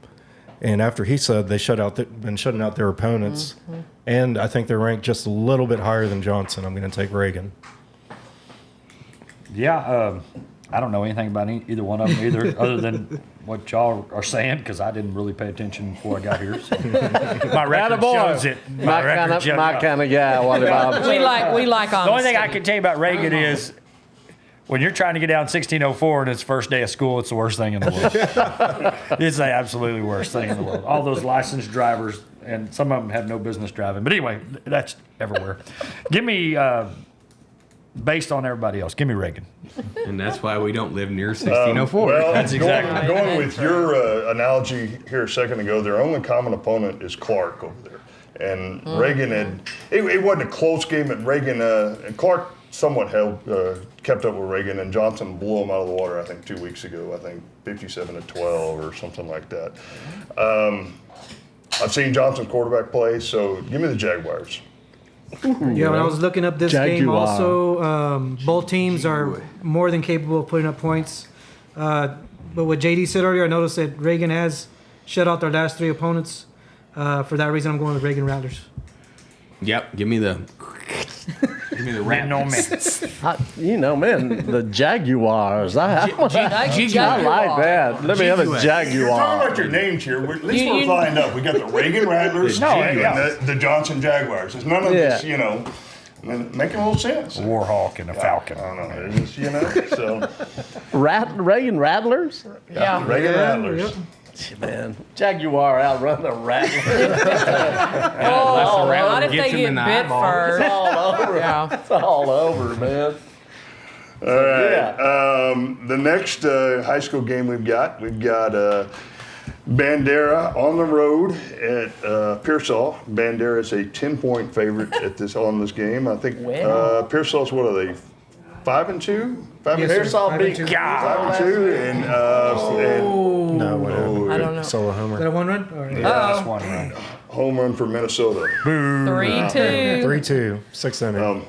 And after he said they been shutting out their opponents, and I think they're ranked just a little bit higher than Johnson, I'm going to take Reagan. Yeah, I don't know anything about either one of them either, other than what y'all are saying, because I didn't really pay attention before I got here. So. My record shows it. My kind of guy. What about we like honesty. The only thing I can tell you about Reagan is when you're trying to get down 1604 and it's first day of school, it's the worst thing in the world. It's the absolutely worst thing in the world. All those licensed drivers, and some of them have no business driving. But anyway, that's everywhere. Give me, based on everybody else, give me Reagan. And that's why we don't live near 1604. Well, That's exactly going with your analogy here a second ago. Their only common opponent is Clark over there, and Reagan had. It wasn't a close game at Reagan. And Clark somewhat kept up with Reagan, and Johnson blew them out of the water. I think 2 weeks ago. I think 57-12 or something like that. I've seen Johnson's quarterback play, so give me the Jaguars. Yeah, when I was looking up this game, Jaguar. also both teams are more than capable of putting up points. But what JD said earlier, I noticed that Reagan has shut out their last 3 opponents. For that reason, I'm going with Reagan Rattlers. Yep, give me the Man on me. man, the Jaguars. I like that. Let me have a Talking Jaguar. about your names here. At least we're lined up. We got the Reagan Rattlers and the Johnson Jaguars. It's none of this, making a little sense. Warhawk and a Falcon. I don't know. It's, so Reagan Rattlers? Yeah. Reagan Rattlers. Yep. Man, Jaguar outrun the Rattler. Oh, not if gets they him in get the bit eyeball. first. It's all over. Yeah. It's all over, man. All right. The next high school game we've got Bandera on the road at Pearsall. Bandera is a 10-point favorite on this game. I think Pearsall's, what are they, 5-2? 5-2? Pearsall beat 5-2, and No, whatever. I don't know. Solo homer. Is that a 1 run? Or, That's one run. home run for Minnesota. 3-2. 3-2, 6th inning.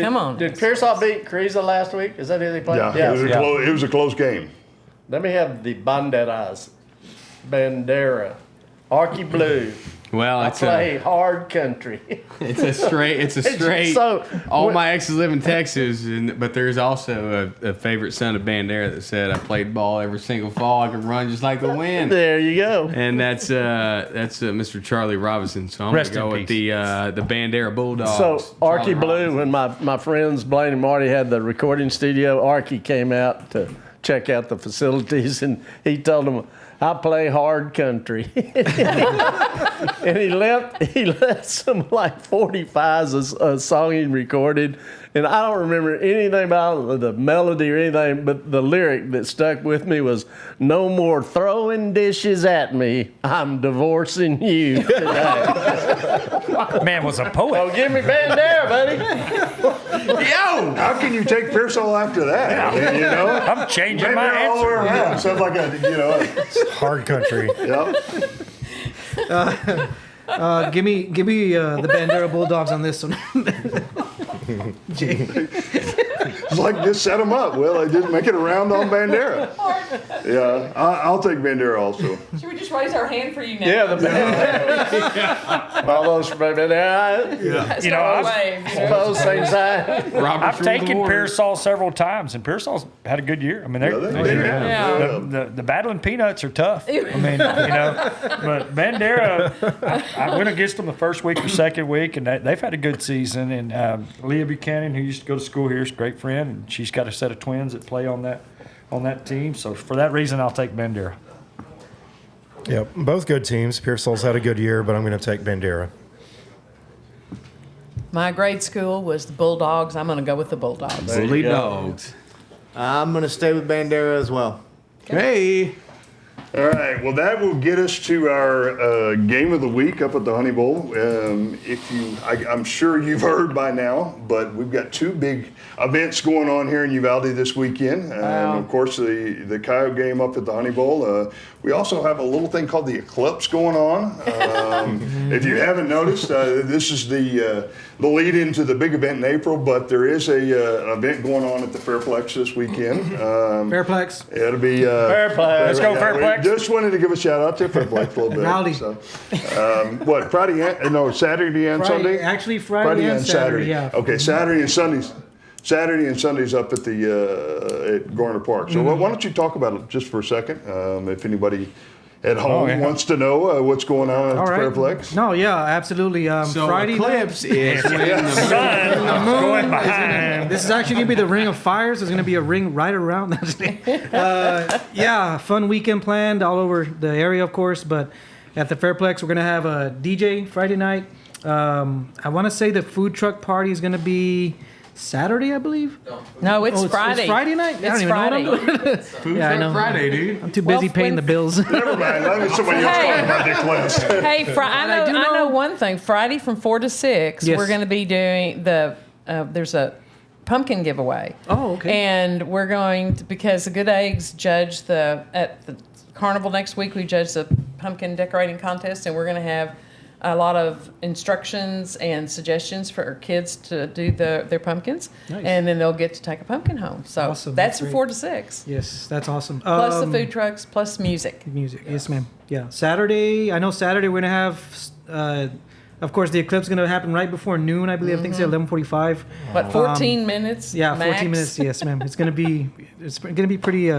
Come on. Did Pearsall beat Carrizo last week? Is that who they played? Yeah, it was a close game. Let me have the Banderas. Bandera. Arky Blue. Well, I it's play hard country. a straight. So, all my exes live in Texas, but there's also a favorite son of Bandera that said I played ball every single fall. I can run just like the wind. There you go. And that's Mr. Charlie Robinson. So I'm Rest gonna go in with the Bandera Bulldogs. So Charlie Arky Blue, when my friends Blaine and Marty had the recording studio, Arky came out to check out the facilities, and he told them, I play hard country. And he left some like 45s, a song he recorded. And I don't remember anything about the melody or anything, but the lyric that stuck with me was, "No more throwing dishes at me. I'm divorcing you today." Man was a poet. Oh, give me Bandera, buddy. Yo! How can you take Pearsall after that? I mean, you know? I'm changing my Bandera all the way answer. around. Sounds like a, you know. Hard country. Yep. Give me the Bandera Bulldogs on this one. Jay. It's like, just set them up. Well, they didn't make it around on Bandera. Yeah, I'll take Bandera also. Should we just raise our hand for you now? Yeah, the Bandera. All those from Bandera. You know, Both same side. I've taken Pearsall several times, and Pearsall's had a good year. I mean, the battling peanuts are tough. I mean, you know, but Bandera, I went against them the first week or second week, and they've had a good season. And Leah Buchanan, who used to go to school here, is a great friend, and she's got a set of twins that play on that team. So for that reason, I'll take Bandera. Yep, both good teams. Pearsall's had a good year, but I'm going to take Bandera. My grade school was the Bulldogs. I'm going to go with the Bulldogs. Bully Dogs. I'm going to stay with Bandera as well. Hey. All right. Well, that will get us to our game of the week up at the Honey Bowl. I'm sure you've heard by now, but we've got two big events going on here in Uvalde this weekend. And of course, the Coyote game up at the Honey Bowl. We also have a little thing called the Eclipse going on. If you haven't noticed, this is the lead into the big event in April, but there is an event going on at the Fairplex this weekend. Fairplex. It'll be Fairplex. Let's go Fairplex. Just wanted to give a shout out to Fairplex a little bit. Rowdy. So, what, Saturday and Sunday? Actually, Friday and Saturday, yeah. Okay, Saturday and Sundays up at the at Garner Park. So why don't you talk about it just for a second, if anybody at home wants to know what's going on at the Fairplex. No, yeah, absolutely. So Friday Eclipse is when the Sun going behind. This is actually going to be the Ring of Fires. There's going to be a ring right around. Yeah, fun weekend planned all over the area, of course. But at the Fairplex, we're going to have a DJ Friday night. I want to say the food truck party is going to be Saturday, I believe. No, it's Friday. It's Friday night? I don't It's even know Friday. what I'm doing. Food Yeah, I Truck know. Friday, dude. I'm too busy Well, paying the bills. Never mind. Let somebody else talk about the Eclipse. Hey, I know one thing. Friday from 4 to 6, Yes. we're going to be doing there's a pumpkin giveaway. Oh, okay. And we're going to, because the Good Eggs judge at the carnival next week, we judge the pumpkin decorating contest, and we're going to have a lot of instructions and suggestions for our kids to do their pumpkins. Nice. And then they'll get to take a pumpkin home. So Awesome. that's That's from great. 4 to 6. Yes, that's awesome. Plus the food trucks, plus music. Music, yes, ma'am. Yeah, Saturday. I know Saturday we're gonna have. Of course, the eclipse is gonna happen right before noon. I believe. I think it's 11:45. But 14 minutes. Yeah, max. 14 minutes. Yes, ma'am. It's gonna be pretty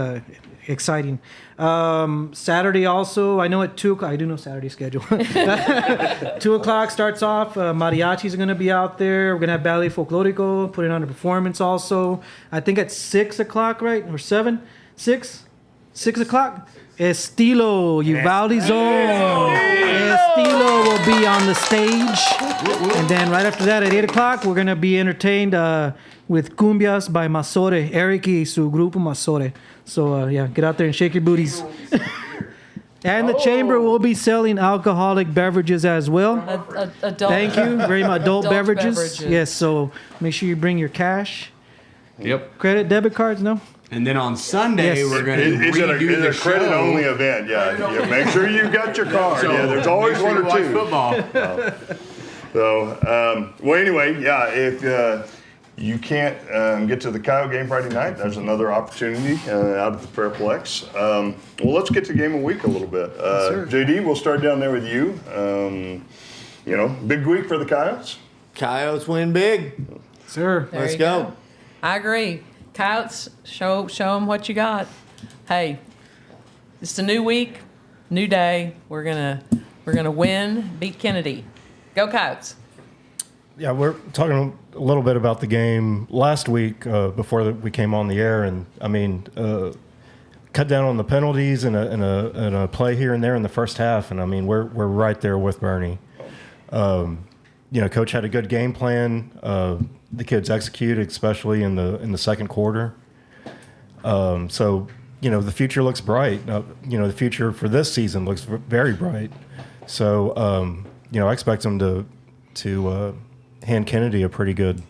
exciting. Saturday also. I know at 2 o'clock. I do know Saturday schedule. 2 o'clock starts off. Mariachis are gonna be out there. We're gonna have Ballet Folklorico putting on a performance also. I think at 6 o'clock, right, or 7, 6 o'clock. Estilo Uvalde Zone. Estilo will be on the stage. And then right after that at 8 o'clock, we're going to be entertained with cumbias by Masore, Eric y su grupo Masore. So, yeah, get out there and shake your booties. And the chamber will be selling alcoholic beverages as well. Adult. Thank you very much. Adult beverages. beverages. Yes, so make sure you bring your cash. Yep. Credit, debit cards, no? And then on Sunday, Yes. we're going to It's redo the a credit show. only event. Yeah, make sure you got your card. So Yeah, there's always make sure one you or watch two. football. So, well, anyway, yeah, if you can't get to the Coyote game Friday night, there's another opportunity out at the Fairplex. Well, let's get to game of the week a little bit. JD, we'll start down there with you. Big week for the Coyotes. Coyotes win big. Sir. There Let's you go. I agree. Coyotes, show them what you got. Hey, it's a new week, new day. We're gonna win, beat Kennedy. Go Coyotes. Yeah, we're talking a little bit about the game last week before we came on the air, and I mean, cut down on the penalties and a play here and there in the first half. And I mean, we're right there with Bernie. Coach had a good game plan. The kids executed, especially in the second quarter. So the future looks bright. The future for this season looks very bright. So I expect them to hand Kennedy a pretty good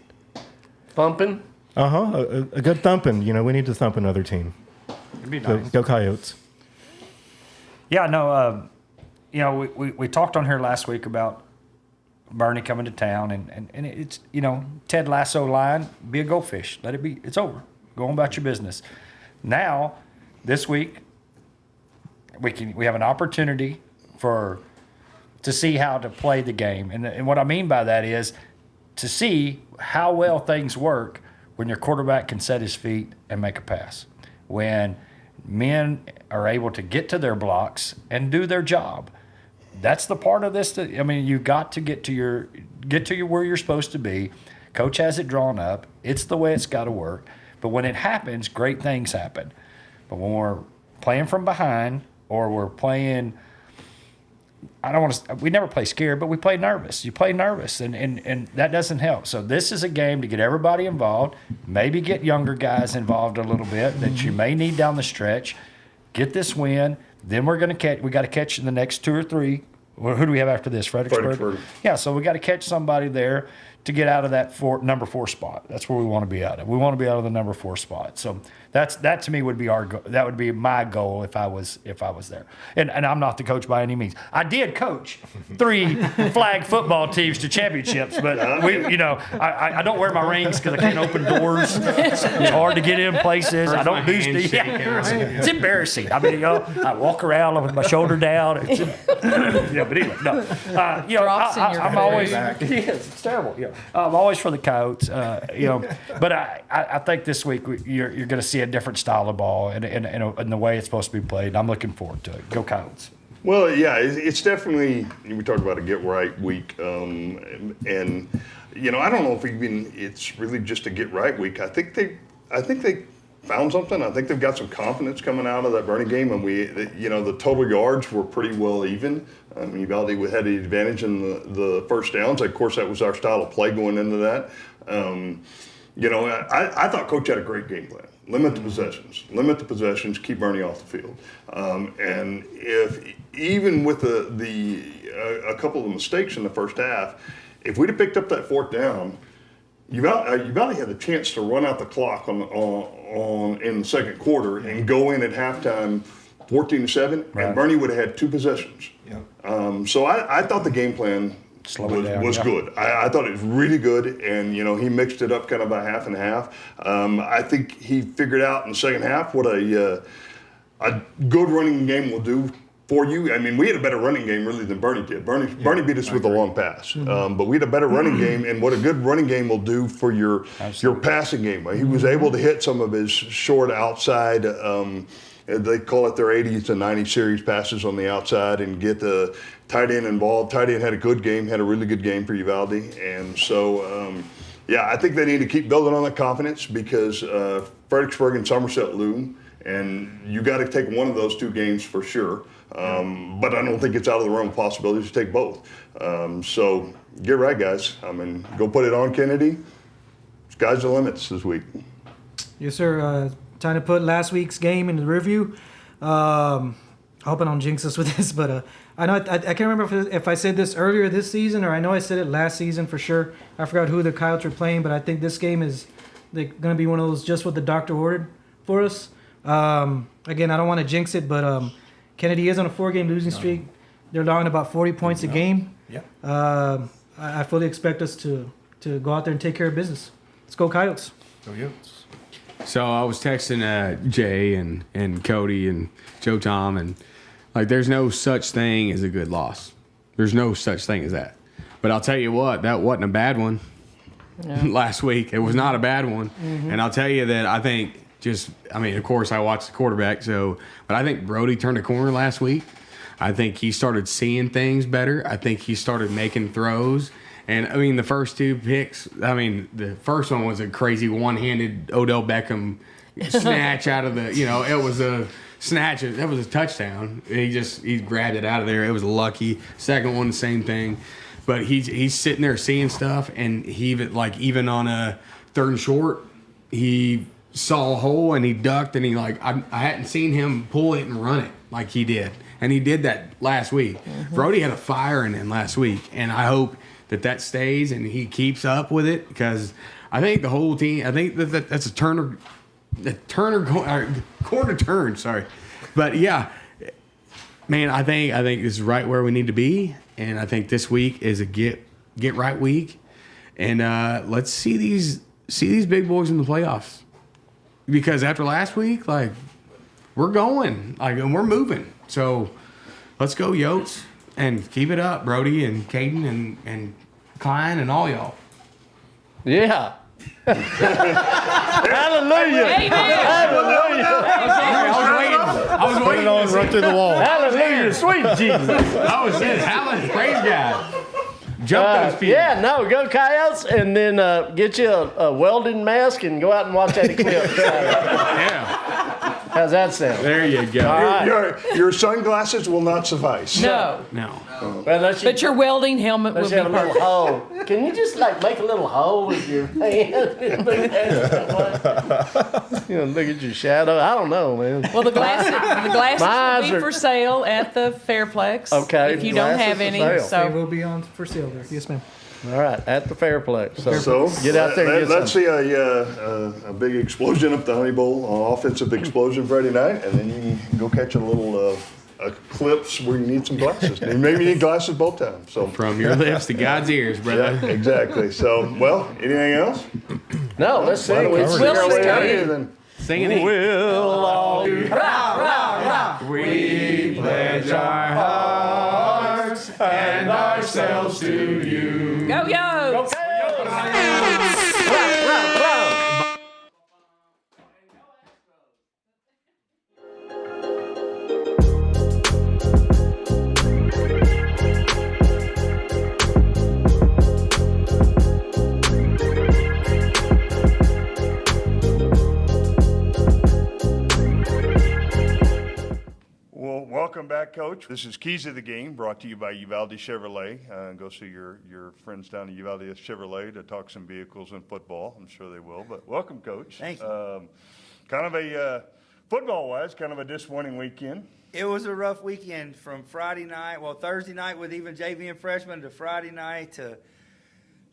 Thumping. a good thumping. We need to thump another team. It'd be nice. Go Coyotes. Yeah, no, we talked on here last week about Bernie coming to town, and it's, Ted Lasso line, be a goldfish. Let it be. It's over. Go on about your business. Now, this week, we have an opportunity to see how to play the game. And what I mean by that is to see how well things work when your quarterback can set his feet and make a pass. When men are able to get to their blocks and do their job. That's the part of this you got to get to where you're supposed to be. Coach has it drawn up. It's the way it's got to work. But when it happens, great things happen. But when we're playing from behind or we're playing, we never play scared, but we play nervous. You play nervous, and that doesn't help. So this is a game to get everybody involved, maybe get younger guys involved a little bit that you may need down the stretch, get this win. Then we got to catch in the next 2 or 3. Well, who do we have after this? Fredericksburg? Yeah, so we got to catch somebody there to get out of that number 4 spot. That's where we want to be out of. We want to be out of the number 4 spot. So that to me would be that would be my goal if I was there. And I'm not the coach by any means. I did coach 3 flag football teams to championships, but I don't wear my rings because I can't open doors. It's hard to get in places. I don't do it's embarrassing. I walk around with my shoulder down. But anyway, no. I'm always it's terrible. I'm always for the Coyotes. But I think this week you're going to see a different style of ball and the way it's supposed to be played. I'm looking forward to it. Go Coyotes. Well, yeah, it's definitely, we talked about a get right week. And I don't know if it's really just a get right week. I think they found something. I think they've got some confidence coming out of that Bernie game. And the total yards were pretty well even. Uvalde had the advantage in the first downs. Of course, that was our style of play going into that. I thought Coach had a great game plan. Limit the possessions, keep Bernie off the field. And if even with a couple of mistakes in the first half, if we'd have picked up that 4th down, Uvalde had the chance to run out the clock in the second quarter and go in at halftime 14-7, right. And Bernie would have had 2 possessions. Yeah. So I thought the game plan was good. I thought it was really good, and he mixed it up kind of by half and half. I think he figured out in the second half what a good running game will do for you. We had a better running game really than Bernie did. Bernie beat us with a long pass, but we had a better running game, and what a good running game will do for your passing game. He was able to hit some of his short outside. They call it their 80 to 90 series passes on the outside and get the tight end involved. Tight end had a really good game for Uvalde. And so, I think they need to keep building on that confidence because Fredericksburg and Somerset loom, and you got to take one of those 2 games for sure. But I don't think it's out of the realm of possibilities to take both. So get right, guys. Go put it on Kennedy. Sky's the limits this week. Yes, sir. Time to put last week's game in the review. I hope I don't jinx us with this, but I know I can't remember if I said this earlier this season or I know I said it last season for sure. I forgot who the Coyotes were playing, but I think this game is going to be one of those just what the doctor ordered for us. Again, I don't want to jinx it, but Kennedy is on a 4-game losing streak. They're allowing about 40 points a game. Yeah. I fully expect us to go out there and take care of business. Let's go Coyotes. Go Coyotes. So I was texting Jay and Cody and Joe Tom, and there's no such thing as a good loss. There's no such thing as that. But I'll tell you what, that wasn't a bad one last week. It was not a bad one. Mm-hmm. And I'll tell you that I think of course I watched the quarterback, but I think Brody turned a corner last week. I think he started seeing things better. I think he started making throws. And, the first 2 picks, the first one was a crazy one-handed Odell Beckham snatch out of the, it was snatch it. That was a touchdown. He grabbed it out of there. It was lucky. Second one, the same thing. But he's sitting there seeing stuff, and he even on a 3rd and short, he saw a hole and he ducked, and I hadn't seen him pull it and run it like he did. And he did that last week. Brody had a fire in him last week, and I hope that stays and he keeps up with it, because I think the whole team, I think that's a corner turn, sorry. But yeah, man, I think this is right where we need to be, and I think this week is a get right week, and let's see these big boys in the playoffs, because after last week, we're going, and we're moving. So let's go, Yotes, and keep it up, Brody and Caden and Klein and all y'all. Yeah. Hallelujah. I was waiting. On right through the wall. Hallelujah. Sweet Jesus. I was saying, hallelujah, praise God. Jump those feet. Yeah, no, go Coyotes, and then get you a welding mask and go out and watch that eclipse. Yeah. How's that sound? There you go. All right. Your sunglasses will not suffice. No. Well, But your welding helmet will let's be have a little perfect. hole. Can you just make a little hole with your hand? Look at your shadow. I don't know, man. Well, the glasses My will eyes be are- for sale at the Fairplex. Okay, If you don't glasses have for any, sale. They so will be on for sale there. Yes, ma'am. All right, at the Fairplex. So get out there and get let's some. see a big explosion up the Honey Bowl, offensive explosion Friday night, and then you can go catch a little eclipse where you need some glasses. And maybe you need glasses both times. So From your lips to God's ears, brother. yeah, exactly. So anything else? No, let's sing. Well, Let's we sing our way out covered it. here then. Singing it. We'll all We pledge our hearts and ourselves to you. go, yo! Well, welcome back, Coach. This is Keys of the Game, brought to you by Uvalde Chevrolet. Go see your friends down at Uvalde Chevrolet to talk some vehicles and football. I'm sure they will. But welcome, Coach. Thank you. Kind of a football-wise, kind of a disappointing weekend. It was a rough weekend from Thursday night with even JV and freshmen, to Friday night to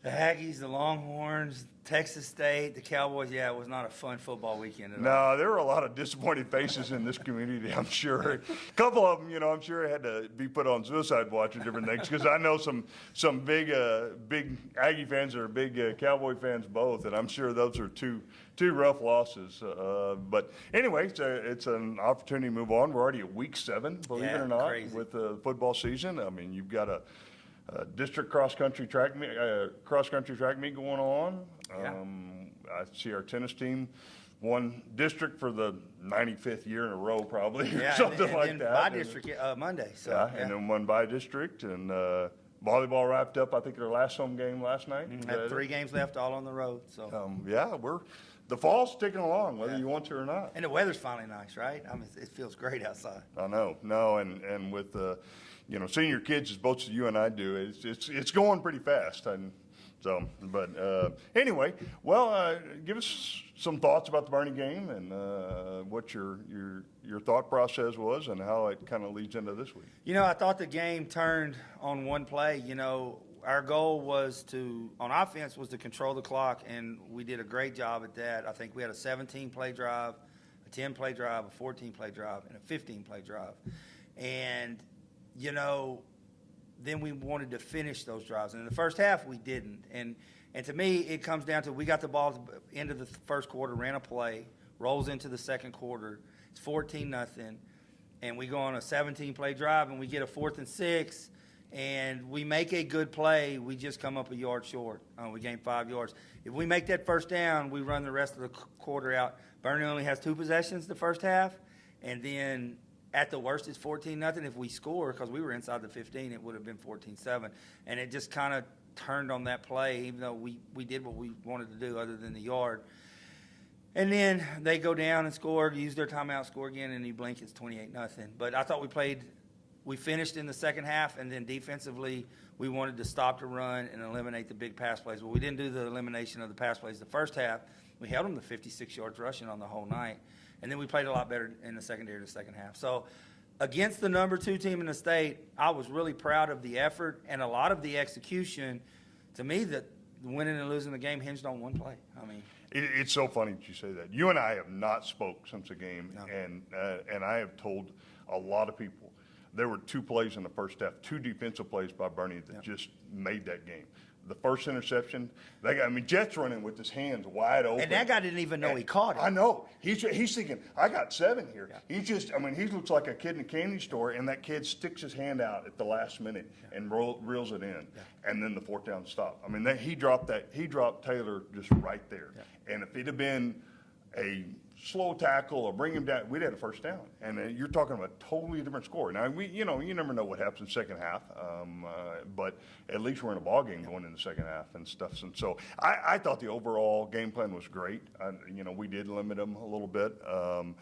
the Aggies, the Longhorns, Texas State, the Cowboys. Yeah, it was not a fun football weekend at all. No, there were a lot of disappointed faces in this community, I'm sure. A couple of them, I'm sure had to be put on suicide watch and different things, because I know some big Aggie fans or big Cowboy fans both, and I'm sure those are two rough losses. But anyway, it's an opportunity to move on. We're already at week 7, believe it or not, crazy. with the football season. I mean, you've got a district cross-country track meet going on. Yeah. I see our tennis team won district for the 95th year in a row, probably, or Yeah, something and like then that. by district Monday. So, Yeah, and then won by district, and volleyball wrapped up, I think, their last home game last night. Is had that 3 it? games left, all on the road. So, the fall's ticking along, whether you want to or not. and the weather's finally nice, right? I mean, it feels great outside. I know, and with senior kids, as both you and I do, it's going pretty fast, and so. But anyway, well, give us some thoughts about the Bernie game and what your thought process was and how it kind of leads into this week. I thought the game turned on one play. Our goal was on offense was to control the clock, and we did a great job at that. I think we had a 17-play drive, a 10-play drive, a 14-play drive, and a 15-play drive. And, then we wanted to finish those drives. And in the first half, we didn't. And to me, it comes down to we got the ball at the end of the first quarter, ran a play, rolls into the second quarter. It's 14-0. And we go on a 17-play drive, and we get a 4th and 6. And we make a good play, we just come up a yard short. We gain 5 yards. If we make that first down, we run the rest of the quarter out. Bernie only has 2 possessions the first half, and then at the worst it's 14-0. If we score, because we were inside the 15, it would have been 14-7. And it just kind of turned on that play, even though we did what we wanted to do other than the yard. And then they go down and score, use their timeout, score again, and you blink, it's 28-0. But I thought we finished in the second half, and then defensively, we wanted to stop the run and eliminate the big pass plays. Well, we didn't do the elimination of the pass plays the first half. We held them to 56 yards rushing on the whole night. And then we played a lot better in the secondary the second half. So against the number 2 team in the state, I was really proud of the effort and a lot of the execution. To me, that winning and losing the game hinged on one play. I mean, It's so funny that you say that. You and I have not spoke since the game, No. and I have told a lot of people there were 2 plays in the first half, 2 defensive plays by Bernie that just made that game. The first interception, Jet's running with his hands wide open. and that guy didn't even know he caught it. I know. He's thinking, I got 7 here. He looks like a kid in a candy store, and that kid sticks his hand out at the last minute and reels it in, and then the 4th down stop. He dropped Taylor just right there. And if it had been a slow tackle or bring him down, we'd had a first down. And you're talking about a totally different score. Now, you never know what happens in the second half, but at least we're in a ball game going in the second half and stuff. And so I thought the overall game plan was great. We did limit them a little bit. Of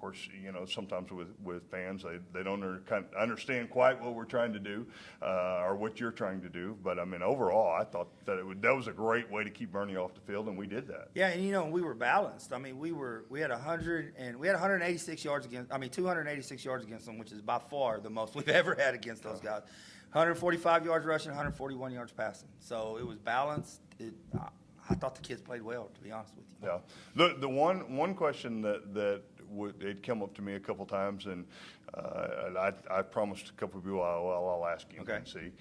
course, sometimes with fans, they don't kind of understand quite what we're trying to do or what you're trying to do. But, overall, I thought that that was a great way to keep Bernie off the field, and we did that. Yeah, and we were balanced. We had 186 yards against. 286 yards against them, which is by far the most we've ever had against those guys. 145 yards rushing, 141 yards passing. So it was balanced. I thought the kids played well, to be honest with you. Yeah. The one question that it come up to me a couple times, and I promised a couple of people I'll ask you and see.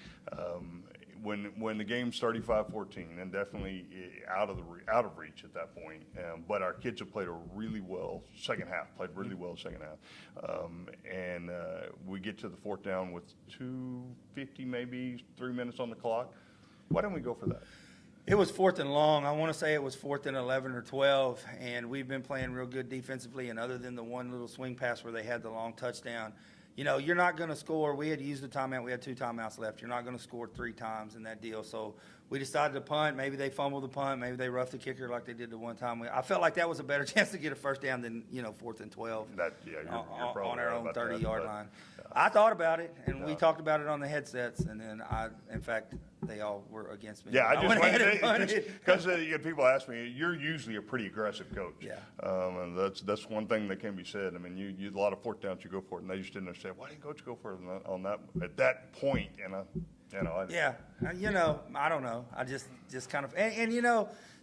When the game's 35-14, and definitely out of reach at that point, but our kids have played really well second half. And we get to the 4th down with 2:50, maybe 3 minutes on the clock. Why didn't we go for that? It was 4th and long. I want to say it was 4th and 11 or 12, and we've been playing real good defensively. And other than the one little swing pass where they had the long touchdown, you're not going to score. We had used the timeout. We had 2 timeouts left. You're not going to score 3 times in that deal. So we decided to punt. Maybe they fumbled the punt. Maybe they roughed the kicker like they did the one time. I felt like that was a better chance to get a first down than 4th and 12 you're probably on our right own about 30-yard that, line. but, I thought about it, and we talked about it on the headsets, and then in fact, they all were against me. Yeah, I went ahead and just punted. because people ask me, you're usually a pretty aggressive coach. Yeah. And that's one thing that can be said. You a lot of 4th downs you go for it, and they just didn't understand. Why didn't coach go for it on that at that point? Yeah, I don't know. I just kind of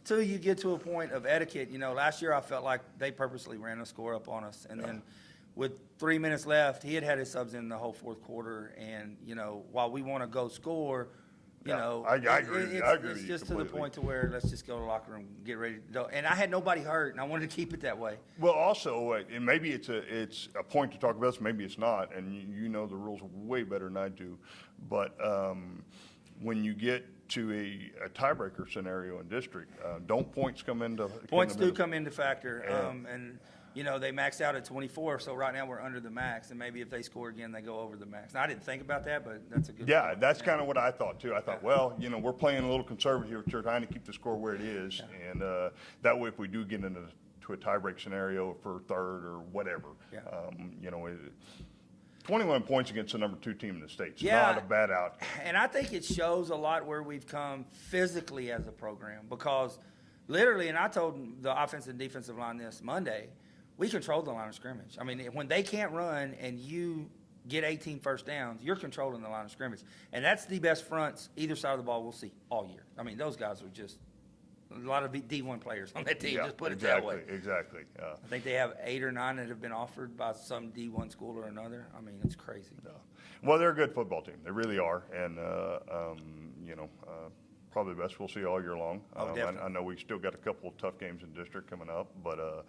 till you get to a point of etiquette. Last year I felt like they purposely ran a score up on us, and then with 3 minutes left, he had his subs in the whole 4th quarter, and while we want to go score. I agree. I agree It's with you just to the completely. point to where let's just go to the locker room, and get ready to go. And I had nobody hurt, and I wanted to keep it that way. Well, also, and maybe it's a point to talk about. Maybe it's not, and you know the rules way better than I do. But when you get to a tiebreaker scenario in district, don't points come into Points do come into factor, Yeah. and they maxed out at 24, so right now we're under the max, and maybe if they score again, they go over the max. Now, I didn't think about that, but that's a good Yeah, point. that's kind of what I thought too. I thought, well, we're playing a little conservative, we're trying to keep the score where it is, and that way, if we do get into a tiebreak scenario for 3rd or whatever, 21 points against the number 2 team in the state. It's not a bad outcome. And I think it shows a lot where we've come physically as a program, because literally, and I told the offensive and defensive line this Monday, we control the line of scrimmage. When they can't run and you get 18 first downs, you're controlling the line of scrimmage. And that's the best fronts either side of the ball we'll see all year. Those guys are just a lot of D1 players on that team, just put it that way. Exactly. I think they have 8 or 9 that have been offered by some D1 school or another. It's crazy. Well, they're a good football team. They really are. And, probably the best we'll see all year long. Definitely. I know we still got a couple of tough games in district coming up, but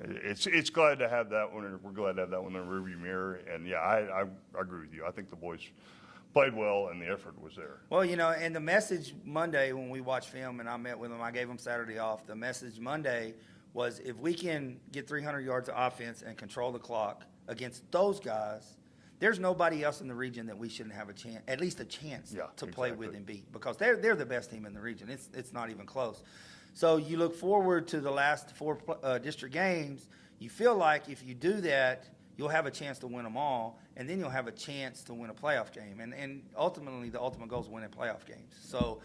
it's glad to have that one. We're glad to have that one in the rearview mirror. And yeah, I agree with you. I think the boys played well and the effort was there. Well, and the message Monday when we watched film and I met with them, I gave them Saturday off. The message Monday was if we can get 300 yards of offense and control the clock against those guys, there's nobody else in the region that we shouldn't have a chance, at least a chance to play with and beat, because they're the best team in the region. It's not even close. So you look forward to the last 4 district games. You feel like if you do that, you'll have a chance to win them all, and then you'll have a chance to win a playoff game. And ultimately, the ultimate goal is winning playoff games. So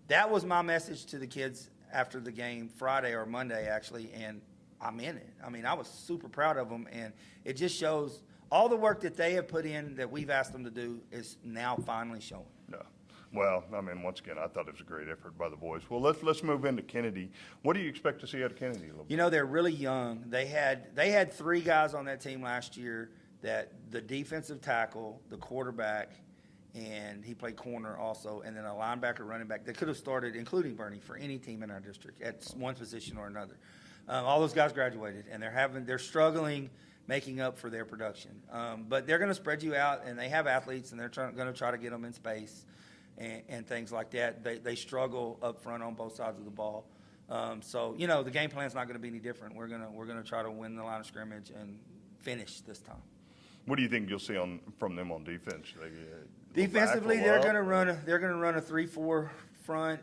that was my message to the kids after the game Friday or Monday, actually, and I'm in it. I mean, I was super proud of them, and it just shows all the work that they have put in that we've asked them to do is now finally showing. Yeah. Well, I mean, once again, I thought it was a great effort by the boys. Well, let's move into Kennedy. What do you expect to see out of Kennedy a little bit? You know, they're really young. They had 3 guys on that team last year, that the defensive tackle, the quarterback, and he played corner also, and then a linebacker, running back. They could have started, including Bernie, for any team in our district at one position or another. All those guys graduated, and they're struggling making up for their production. But they're going to spread you out, and they have athletes, and they're going to try to get them in space and things like that. They struggle up front on both sides of the ball. So you know, the game plan's not going to be any different. We're going to try to win the line of scrimmage and finish this time. What do you think you'll see from them on defense? Defensively, they're going to run a 3-4 front.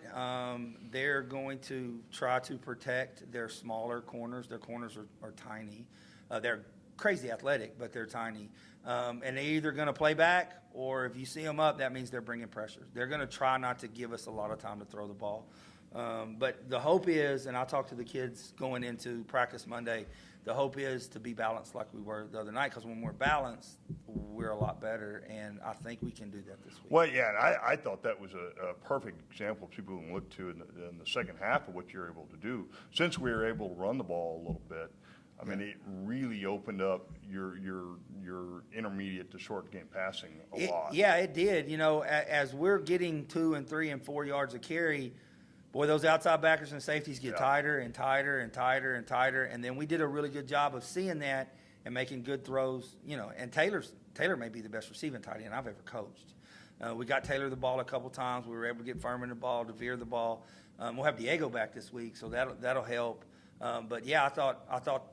They're going to try to protect their smaller corners. Their corners are tiny. They're crazy athletic, but they're tiny. And they're either going to play back, or if you see them up, that means they're bringing pressure. They're going to try not to give us a lot of time to throw the ball. But the hope is, and I talked to the kids going into practice Monday, the hope is to be balanced like we were the other night, because when we're balanced, we're a lot better, and I think we can do that this week. Well, yeah, and I thought that was a perfect example people can look to in the second half of what you're able to do. Since we were able to run the ball a little bit, I mean, it really opened up your intermediate to short game passing a lot. Yeah, it did. You know, as we're getting 2 and 3 and 4 yards of carry, boy, those outside backers and safeties get tighter and tighter and tighter and tighter. And then we did a really good job of seeing that and making good throws. You know, and Taylor may be the best receiving tight end I've ever coached. We got Taylor the ball a couple times. We were able to get Furman the ball, DeVere the ball. We'll have Diego back this week, so that'll help. But yeah, I thought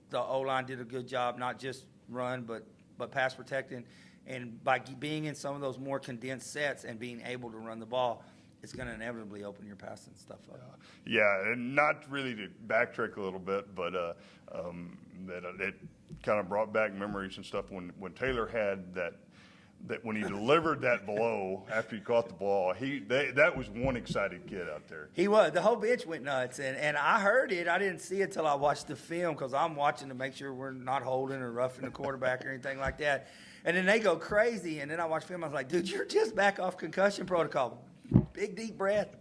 the O-line did a good job, not just run, but pass protecting. And by being in some of those more condensed sets and being able to run the ball, it's going to inevitably open your passing stuff up. Yeah, and not really to backtrack a little bit, but it kind of brought back memories and stuff when Taylor had that when he delivered that blow after he caught the ball. That was one excited kid out there. He was. The whole bench went nuts, and I heard it. I didn't see it till I watched the film, because I'm watching to make sure we're not holding or roughing the quarterback or anything like that. And then they go crazy, and then I watch film. I was like, dude, you're just back off concussion protocol. Big deep breath.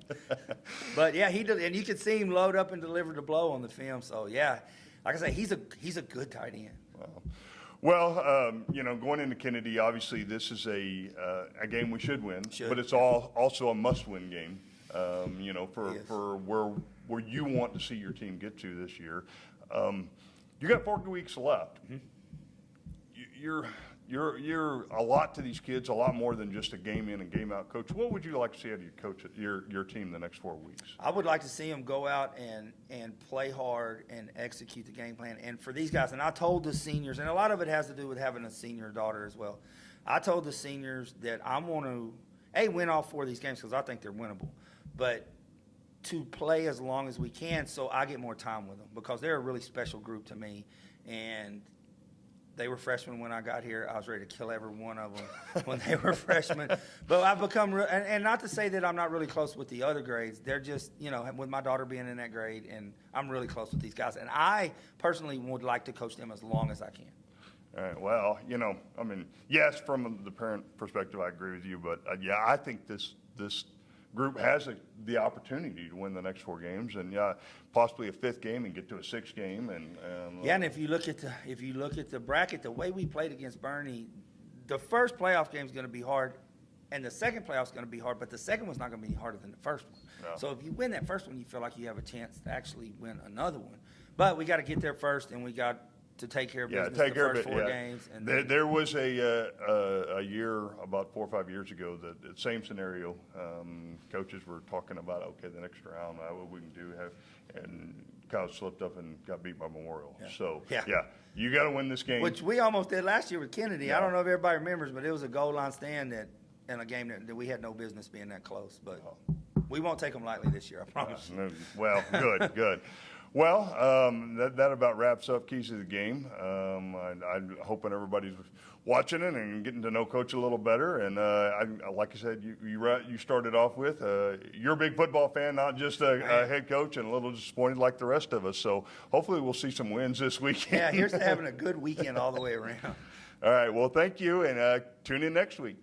But yeah, he did, and you could see him load up and deliver the blow on the film. So yeah, like I say, he's a good tight end. Wow. Well, you know, going into Kennedy, obviously this is a game we should win, but it's also a must-win game. You know, for where you want to see your team get to this year. You got 4 weeks left. Mm-hmm. You're a lot to these kids, a lot more than just a game in and game out coach. What would you like to see out of your coach, your team the next 4 weeks? I would like to see them go out and play hard and execute the game plan. And for these guys, and I told the seniors, and a lot of it has to do with having a senior daughter as well. I told the seniors that I want to, win all 4 of these games because I think they're winnable, but to play as long as we can so I get more time with them, because they're a really special group to me. And they were freshmen when I got here. I was ready to kill every one of them when they were freshmen. But I've become and not to say that I'm not really close with the other grades. They're just, you know, with my daughter being in that grade, and I'm really close with these guys. And I personally would like to coach them as long as I can. All right. Well, you know, I mean, yes, from the parent perspective, I agree with you. But, yeah, I think this group has the opportunity to win the next 4 games, and possibly a 5th game and get to a 6th game. And if you look at the bracket, the way we played against Bernie, the first playoff game is going to be hard, and the second playoff is going to be hard, but the second one's not going to be harder than the first one. No. So if you win that first one, you feel like you have a chance to actually win another one. But we got to get there first, and we got to take care of business the first 4 games. And there was a year about 4 or 5 years ago, the same scenario. Coaches were talking about, okay, the next round, what we can do, and kind of slipped up and got beat by Memorial. Yeah. So you got to win this game, which we almost did last year with Kennedy. I don't know if everybody remembers, but it was a goal line stand in a game that we had no business being that close. But We won't take them lightly this year, I promise. Well, good, good. Well, that about wraps up Keys to the Game. I'm hoping everybody's watching it and getting to know Coach a little better. And like I said, you started off with, you're a big football fan, not just a head coach, and a little disappointed like the rest of us. So hopefully we'll see some wins this weekend. Yeah, here's to having a good weekend all the way around. All right, well, thank you, and tune in next week.